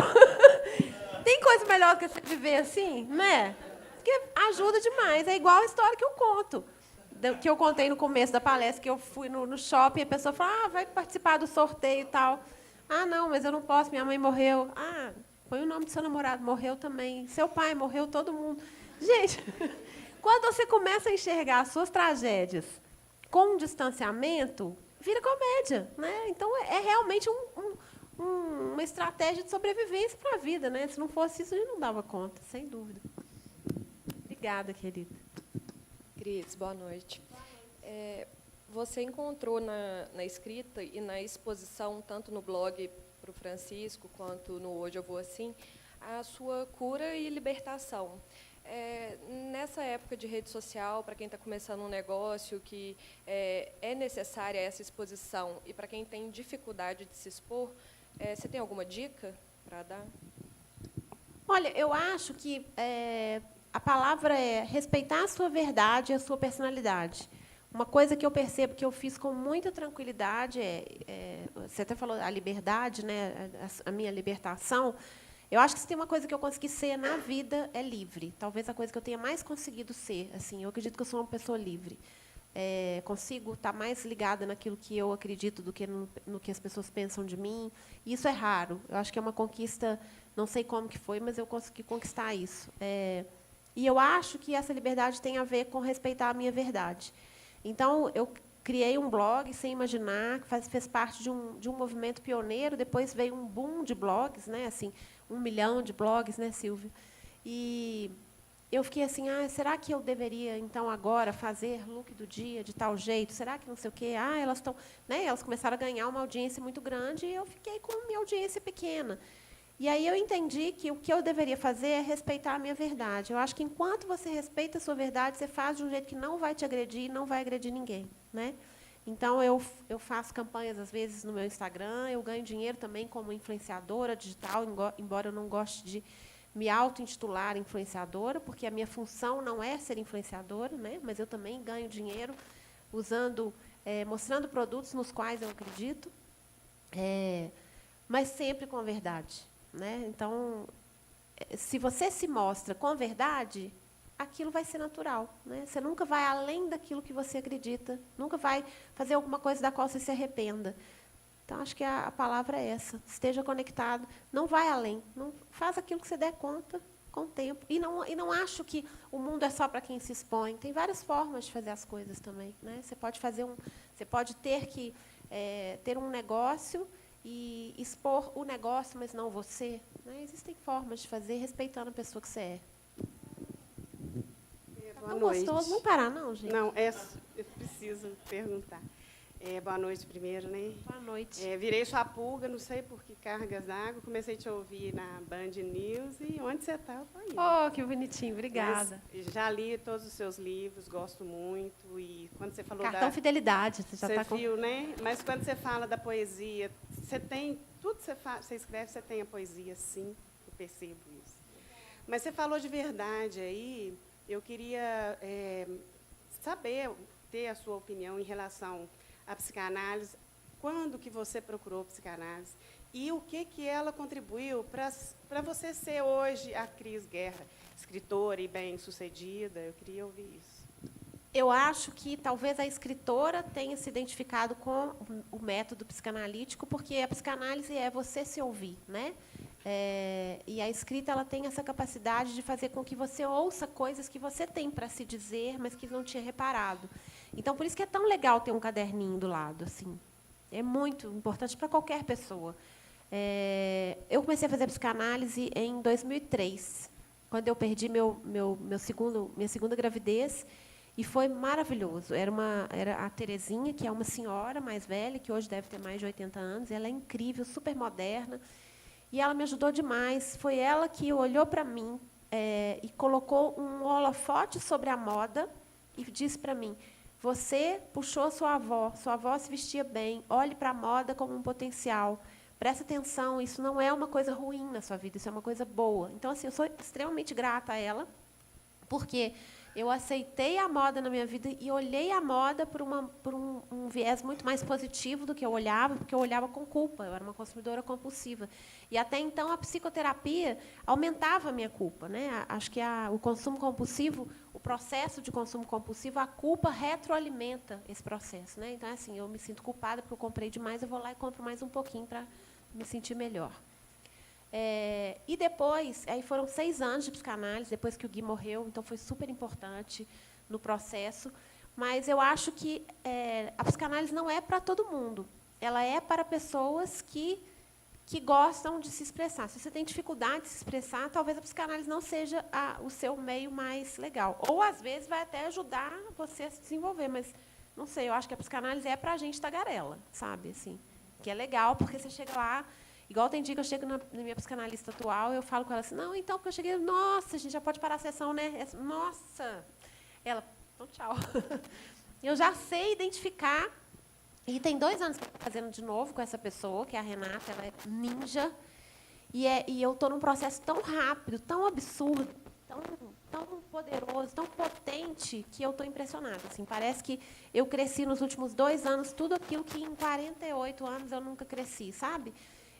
Tem coisa melhor do que você viver assim, né? Porque ajuda demais, é igual a história que eu conto, que eu contei no começo da palestra, que eu fui no shopping e a pessoa falou, vai participar do sorteio e tal. Ah, não, mas eu não posso, minha mãe morreu. Ah, põe o nome do seu namorado, morreu também. Seu pai, morreu todo mundo. Gente, quando você começa a enxergar as suas tragédias com um distanciamento, vira comédia, né? Então, é realmente uma estratégia de sobrevivência para a vida, né? Se não fosse isso, a gente não dava conta, sem dúvida. Obrigada, querida. Cris, boa noite. Você encontrou na escrita e na exposição, tanto no blog para o Francisco, quanto no Hoje Eu Vou Assim, a sua cura e libertação. Nessa época de rede social, para quem está começando um negócio, que é necessária essa exposição, e para quem tem dificuldade de se expor, você tem alguma dica para dar? Olha, eu acho que a palavra é respeitar a sua verdade e a sua personalidade. Uma coisa que eu percebo que eu fiz com muita tranquilidade você até falou a liberdade, né, a minha libertação. Eu acho que se tem uma coisa que eu consegui ser na vida é livre. Talvez a coisa que eu tenha mais conseguido ser. Assim, eu acredito que eu sou uma pessoa livre. Consigo estar mais ligada naquilo que eu acredito do que no que as pessoas pensam de mim. E isso é raro. Eu acho que é uma conquista, não sei como que foi, mas eu consegui conquistar isso. E eu acho que essa liberdade tem a ver com respeitar a minha verdade. Então, eu criei um blog sem imaginar, que fez parte de um movimento pioneiro. Depois veio um boom de blogs, né? Assim, 1 milhão de blogs, né, Silvia? E eu fiquei assim, será que eu deveria, então, agora fazer look do dia de tal jeito? Será que não sei o quê? Elas estão, né? Elas começaram a ganhar uma audiência muito grande e eu fiquei com minha audiência pequena. E aí eu entendi que o que eu deveria fazer é respeitar a minha verdade. Eu acho que enquanto você respeita a sua verdade, você faz de um jeito que não vai te agredir e não vai agredir ninguém, né? Então, eu faço campanhas, às vezes, no meu Instagram, eu ganho dinheiro também como influenciadora digital, embora eu não goste de me auto-intitular influenciadora, porque a minha função não é ser influenciadora, né? Mas eu também ganho dinheiro mostrando produtos nos quais eu acredito, mas sempre com a verdade, né? Então, se você se mostra com a verdade, aquilo vai ser natural, né? Você nunca vai além daquilo que você acredita, nunca vai fazer alguma coisa da qual você se arrependa. Então, acho que a palavra é essa. Esteja conectado, não vai além. Não, faz aquilo que você der conta com o tempo. E não acho que o mundo é só para quem se expõe. Tem várias formas de fazer as coisas também, né? Você pode ter um negócio e expor o negócio, mas não você, né? Existem formas de fazer respeitando a pessoa que você é. Tá tão gostoso. Não parar, não, gente? Não, eu preciso perguntar. Boa noite primeiro, né? Boa noite. Virei sua pulga, não sei por que cargas d'água. Comecei a te ouvir na Band News e onde você está, eu estou indo. Oh, que bonitinho, obrigada. Mas já li todos os seus livros, gosto muito. E quando você falou Cartão Fidelidade, você já está com... viu, né? Mas quando você fala da poesia, você tem... Tudo que você escreve, você tem a poesia, sim. Eu percebo isso. Mas você falou de verdade aí. Eu queria saber, ter a sua opinião em relação a psicanálise, quando que você procurou psicanálise e o que ela contribuiu para você ser hoje a Cris Guerra, escritora e bem-sucedida. Eu queria ouvir isso. Eu acho que talvez a escritora tenha se identificado com o método psicanalítico, porque a psicanálise é você se ouvir, né? E a escrita ela tem essa capacidade de fazer com que você ouça coisas que você tem para se dizer, mas que não tinha reparado. Então, por isso que é tão legal ter um caderninho do lado, assim. É muito importante para qualquer pessoa. Eu comecei a fazer psicanálise em 2003, quando eu perdi minha segunda gravidez, e foi maravilhoso. Era a Terezinha, que é uma senhora mais velha, que hoje deve ter mais de 80 anos, ela é incrível, super moderna, e ela me ajudou demais. Foi ela que olhou para mim e colocou um holofote sobre a moda e disse para mim: você puxou sua avó se vestia bem, olhe para a moda como um potencial, presta atenção, isso não é uma coisa ruim na sua vida, isso é uma coisa boa. Então, assim, eu sou extremamente grata a ela, porque eu aceitei a moda na minha vida e olhei a moda por um viés muito mais positivo do que eu olhava, porque eu olhava com culpa, eu era uma consumidora compulsiva. E, até então, a psicoterapia aumentava a minha culpa, né? Acho que o consumo compulsivo, o processo de consumo compulsivo, a culpa retroalimenta esse processo, né? Então, assim, eu me sinto culpada porque eu comprei demais, eu vou lá e compro mais um pouquinho para me sentir melhor. E depois, aí foram 6 anos de psicanálise, depois que o Gui morreu, então foi super importante no processo. Mas eu acho que a psicanálise não é para todo mundo. Ela é para pessoas que gostam de se expressar. Se você tem dificuldade de se expressar, talvez a psicanálise não seja o seu meio mais legal. Ou, às vezes, vai até ajudar você a se desenvolver, mas, não sei, eu acho que a psicanálise é para a gente tagarela, sabe? Assim, que é legal, porque você chega lá... Igual tem dia que eu chego na minha psicanalista atual, eu falo com ela assim, não, então, porque eu cheguei, nossa, a gente já pode parar a sessão, né? Nossa! Ela, então, tchau. Eu já sei identificar, e tem 2 anos que eu estou fazendo de novo com essa pessoa, que é a Renata, ela é ninja, e eu estou num processo tão rápido, tão absurdo, tão poderoso, tão potente, que eu estou impressionada. Assim, parece que eu cresci nos últimos 2 anos tudo aquilo que em 48 anos eu nunca cresci, sabe?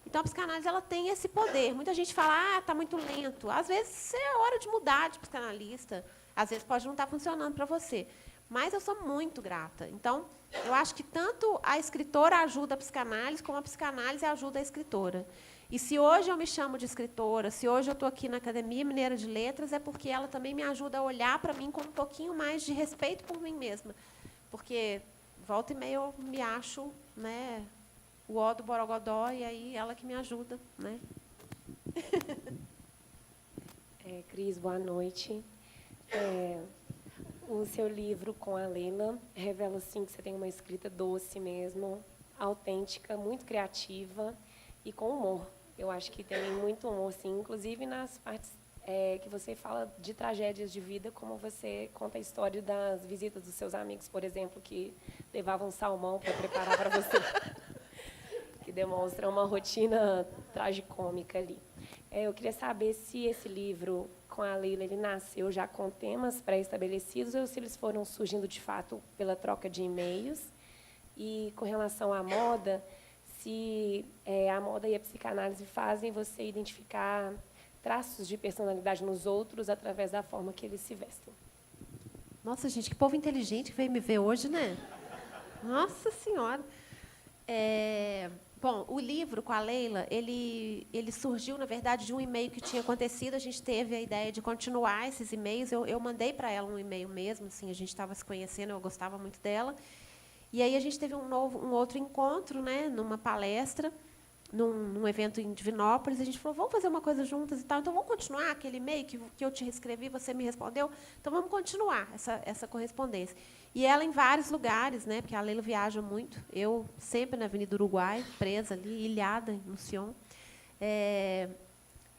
Então, a psicanálise ela tem esse poder. Muita gente fala, está muito lento. Às vezes, é hora de mudar de psicanalista. Às vezes, pode não estar funcionando para você. Mas eu sou muito grata. Então, eu acho que tanto a escritora ajuda a psicanálise, como a psicanálise ajuda a escritora. E se hoje eu me chamo de escritora, se hoje eu estou aqui na Academia Mineira de Letras, é porque ela também me ajuda a olhar para mim com um pouquinho mais de respeito por mim mesma. Porque volta e meia eu me acho, né, o ó do Borogodó, e aí ela que me ajuda, né? Cris, boa noite. O seu livro com a Leila revela, assim, que você tem uma escrita doce mesmo, autêntica, muito criativa e com humor. Eu acho que tem muito humor, sim, inclusive nas partes que você fala de tragédias de vida, como você conta a história das visitas dos seus amigos, por exemplo, que levavam salmão para preparar para você, que demonstra uma rotina tragicômica ali. Eu queria saber se esse livro com a Leila ele nasceu já com temas pré-estabelecidos ou se eles foram surgindo de fato pela troca de e-mails. E com relação à moda, se a moda e a psicanálise fazem você identificar traços de personalidade nos outros através da forma que eles se vestem. Nossa, gente, que povo inteligente que veio me ver hoje, né? Nossa Senhora! Bom, o livro com a Leila, ele surgiu, na verdade, de um e-mail que tinha acontecido. A gente teve a ideia de continuar esses e-mails. Eu mandei para ela um e-mail mesmo, assim, a gente estava se conhecendo, eu gostava muito dela. E aí a gente teve um outro encontro, né, numa palestra, num evento em Divinópolis. A gente falou, vamos fazer uma coisa juntas e tal. Então, vamos continuar aquele e-mail que eu te escrevi, você me respondeu. Então, vamos continuar essa correspondência. E ela em vários lugares, né, porque a Leila viaja muito. Eu sempre na Avenida Uruguai, presa ali, ilhada no Sion.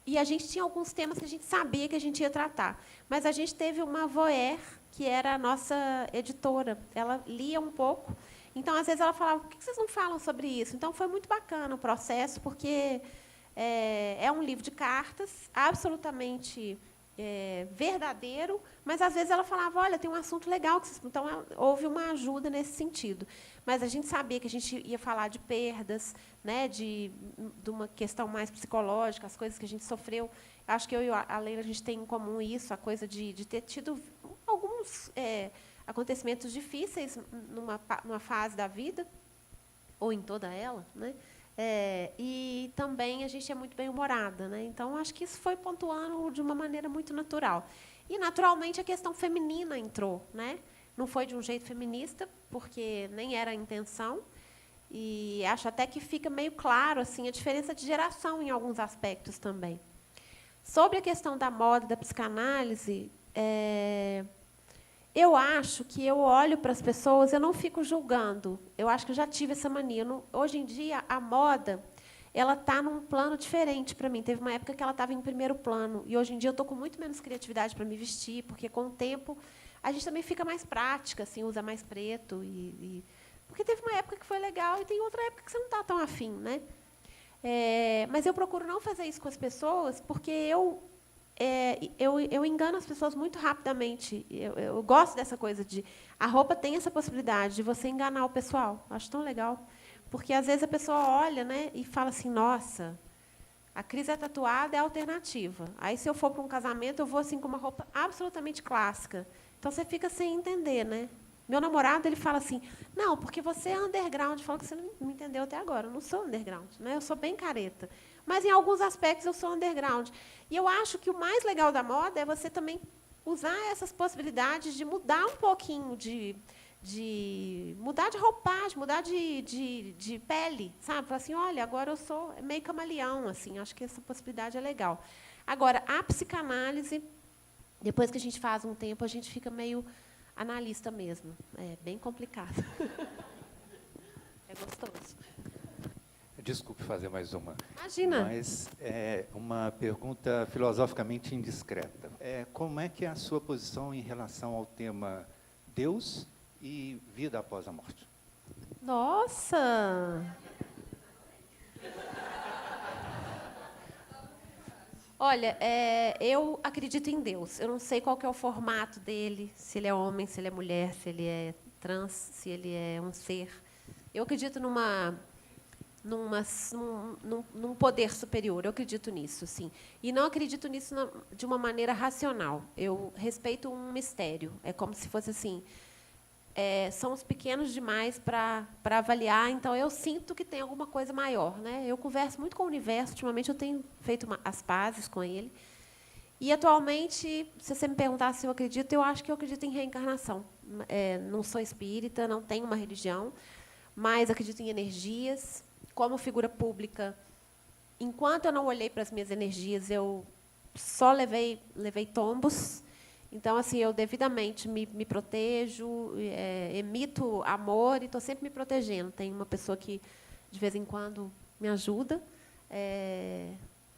E a gente tinha alguns temas que a gente sabia que a gente ia tratar. Mas a gente teve uma voyeur, que era a nossa editora. Ela lia um pouco. Então, às vezes, ela falava, por que vocês não falam sobre isso? Então, foi muito bacana o processo, porque é um livro de cartas, absolutamente verdadeiro, mas, às vezes, ela falava, olha, tem um assunto legal. Então, houve uma ajuda nesse sentido. Mas a gente sabia que a gente ia falar de perdas, né, de uma questão mais psicológica, as coisas que a gente sofreu. Acho que eu e a Leila, a gente tem em comum isso, a coisa de ter tido alguns acontecimentos difíceis numa fase da vida, ou em toda ela, né? E também a gente é muito bem-humorada, né? Então, acho que isso foi pontuando de uma maneira muito natural. E, naturalmente, a questão feminina entrou, né? Não foi de um jeito feminista, porque nem era a intenção, e acho até que fica meio claro assim, a diferença de geração em alguns aspectos também. Sobre a questão da moda, da psicanálise, eu acho que eu olho para as pessoas, eu não fico julgando. Eu acho que eu já tive essa mania. Hoje em dia, a moda ela está num plano diferente para mim. Teve uma época que ela estava em primeiro plano, e hoje em dia eu estou com muito menos criatividade para me vestir, porque, com o tempo, a gente também fica mais prática, assim, usa mais preto. Porque teve uma época que foi legal e tem outra época que você não está tão afim, né? Mas eu procuro não fazer isso com as pessoas, porque eu engano as pessoas muito rapidamente. Eu gosto dessa coisa de... A roupa tem essa possibilidade de você enganar o pessoal. Acho tão legal. Porque, às vezes, a pessoa olha, né, e fala assim, nossa, a Cris é tatuada, é alternativa. Aí, se eu for para um casamento, eu vou assim, com uma roupa absolutamente clássica. Então, você fica sem entender, né? Meu namorado, ele fala assim, não, porque você é underground. Fala que você não me entendeu até agora. Eu não sou underground, né? Eu sou bem careta. Mas, em alguns aspectos, eu sou underground. E eu acho que o mais legal da moda é você também usar essas possibilidades de mudar um pouquinho, de mudar de roupagem, mudar de pele, sabe? Falar assim, olha, agora eu sou meio camaleão, assim. Acho que essa possibilidade é legal. Agora, a psicanálise, depois que a gente faz um tempo, a gente fica meio analista mesmo. É bem complicado. É gostoso. Desculpe fazer mais uma. Imagina. Mas é uma pergunta filosoficamente indiscreta. Como é que é a sua posição em relação ao tema Deus e vida após a morte? Nossa! Olha, eu acredito em Deus. Eu não sei qual que é o formato dele, se ele é homem, se ele é mulher, se ele é trans, se ele é um ser. Eu acredito num poder superior. Eu acredito nisso, sim. E não acredito nisso de uma maneira racional. Eu respeito um mistério. É como se fosse assim... somos pequenos demais para avaliar, então eu sinto que tem alguma coisa maior, né? Eu converso muito com o universo, ultimamente eu tenho feito as pazes com ele, E, atualmente, se você me perguntar se eu acredito, eu acho que eu acredito em reencarnação. Não sou espírita, não tenho uma religião, mas acredito em energias. Como figura pública, enquanto eu não olhei para as minhas energias, eu só levei tombos. Então, assim, eu devidamente me protejo, emito amor e estou sempre me protegendo. Tem uma pessoa que, de vez em quando, me ajuda,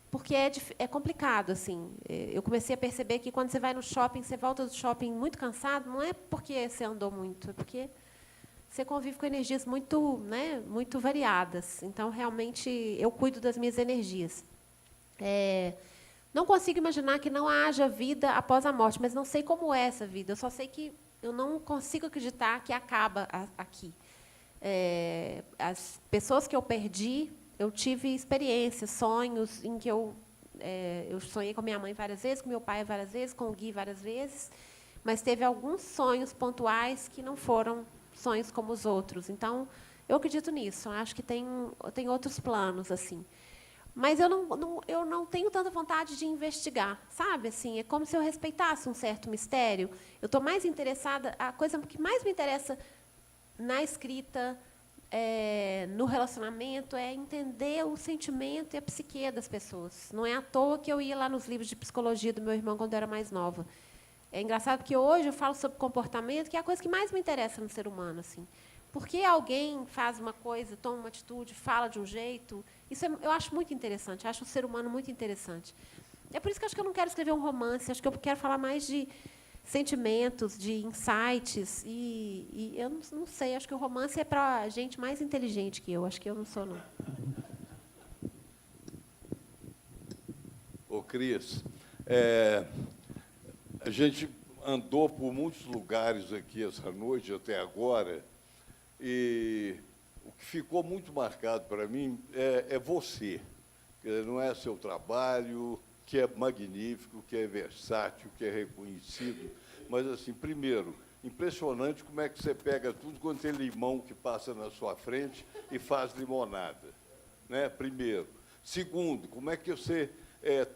porque é complicado. Assim. Eu comecei a perceber que, quando você vai no shopping, você volta do shopping muito cansado, não é porque você andou muito, é porque você convive com energias muito variadas. Então, realmente, eu cuido das minhas energias. Não consigo imaginar que não haja vida após a morte, mas não sei como é essa vida. Eu só sei que eu não consigo acreditar que acaba aqui. As pessoas que eu perdi, eu tive experiências, sonhos em que eu sonhei com a minha mãe várias vezes, com meu pai várias vezes, com o Gui várias vezes, mas teve alguns sonhos pontuais que não foram sonhos como os outros. Então, eu acredito nisso. Eu acho que tem outros planos, assim. Mas eu não tenho tanta vontade de investigar, sabe? Assim, é como se eu respeitasse um certo mistério. Eu estou mais interessada... A coisa que mais me interessa na escrita, no relacionamento, é entender o sentimento e a psique das pessoas. Não é à toa que eu ia lá nos livros de psicologia do meu irmão quando eu era mais nova. É engraçado porque hoje eu falo sobre comportamento, que é a coisa que mais me interessa no ser humano. Assim. Por que alguém faz uma coisa, toma uma atitude, fala de um jeito? Isso eu acho muito interessante, acho o ser humano muito interessante. É por isso que eu acho que eu não quero escrever um romance, acho que eu quero falar mais de sentimentos, de insights. E eu não sei, acho que o romance é para gente mais inteligente que eu, acho que eu não sou, não. Ô, Cris, a gente andou por muitos lugares aqui essa noite, até agora, e o que ficou muito marcado para mim é você. Não é seu trabalho, que é magnífico, que é versátil, que é reconhecido, mas, assim, primeiro, impressionante como é que você pega tudo quanto é limão que passa na sua frente e faz limonada, né? Primeiro. Segundo, como é que você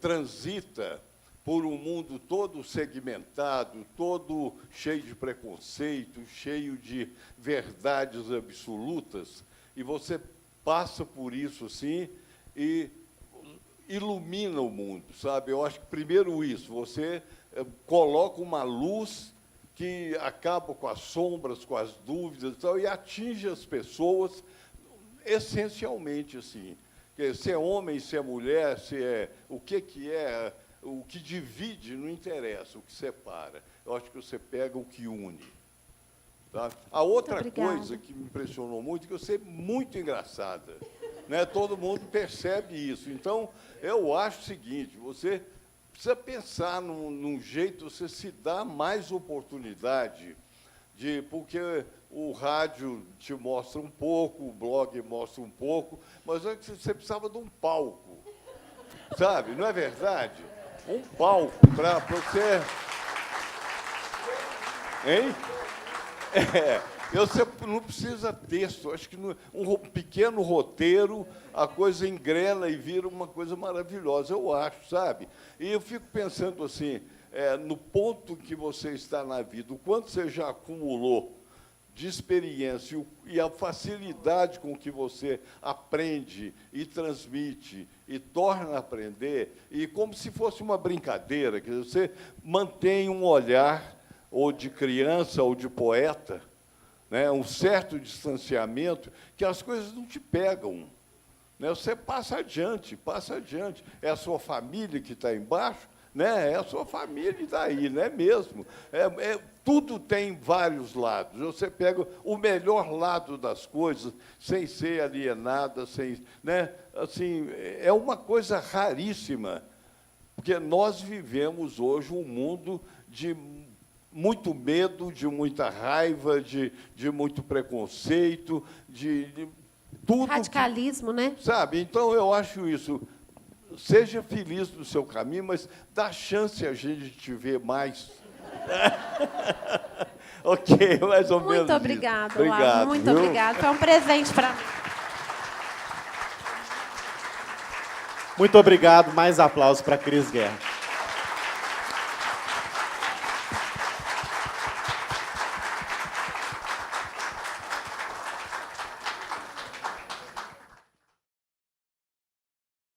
transita por um mundo todo segmentado, todo cheio de preconceito, cheio de verdades absolutas, e você passa por isso, assim, e ilumina o mundo, sabe? Eu acho que, primeiro, isso, você coloca uma luz que acaba com as sombras, com as dúvidas e tal, e atinge as pessoas essencialmente, assim. Se é homem, se é mulher, se é o que é... O que divide não interessa, o que separa. Eu acho que você pega o que une. Tá? A outra coisa que me impressionou muito é que você é muito engraçada. Né? Todo mundo percebe isso. Então, eu acho o seguinte, você precisa pensar num jeito, você se dá mais oportunidade, porque o rádio te mostra um pouco, o blog mostra um pouco, mas você precisava de um palco. Sabe? Não é verdade? Um palco para você... Hein? Você não precisa texto. Acho que um pequeno roteiro, a coisa engrena e vira uma coisa maravilhosa, eu acho, sabe? E eu fico pensando assim, no ponto que você está na vida, o quanto você já acumulou de experiência e a facilidade com que você aprende e transmite e torna a aprender, e como se fosse uma brincadeira, que você mantém um olhar ou de criança ou de poeta, né, um certo distanciamento, que as coisas não te pegam. Né, você passa adiante. É a sua família que está embaixo, né, é a sua família e daí, não é mesmo? Tudo tem vários lados. Você pega o melhor lado das coisas, sem ser alienada, né? Assim, é uma coisa raríssima, porque nós vivemos hoje um mundo de muito medo, de muita raiva, de muito preconceito, de tudo. Radicalismo, né? Sabe? Então, eu acho isso. Seja feliz no seu caminho, mas dá chance a gente te ver mais. Ok, mais ou menos. Muito obrigada, obrigado, muito obrigada. Foi um presente para mim. Muito obrigado. Mais aplausos para Cris Guerra.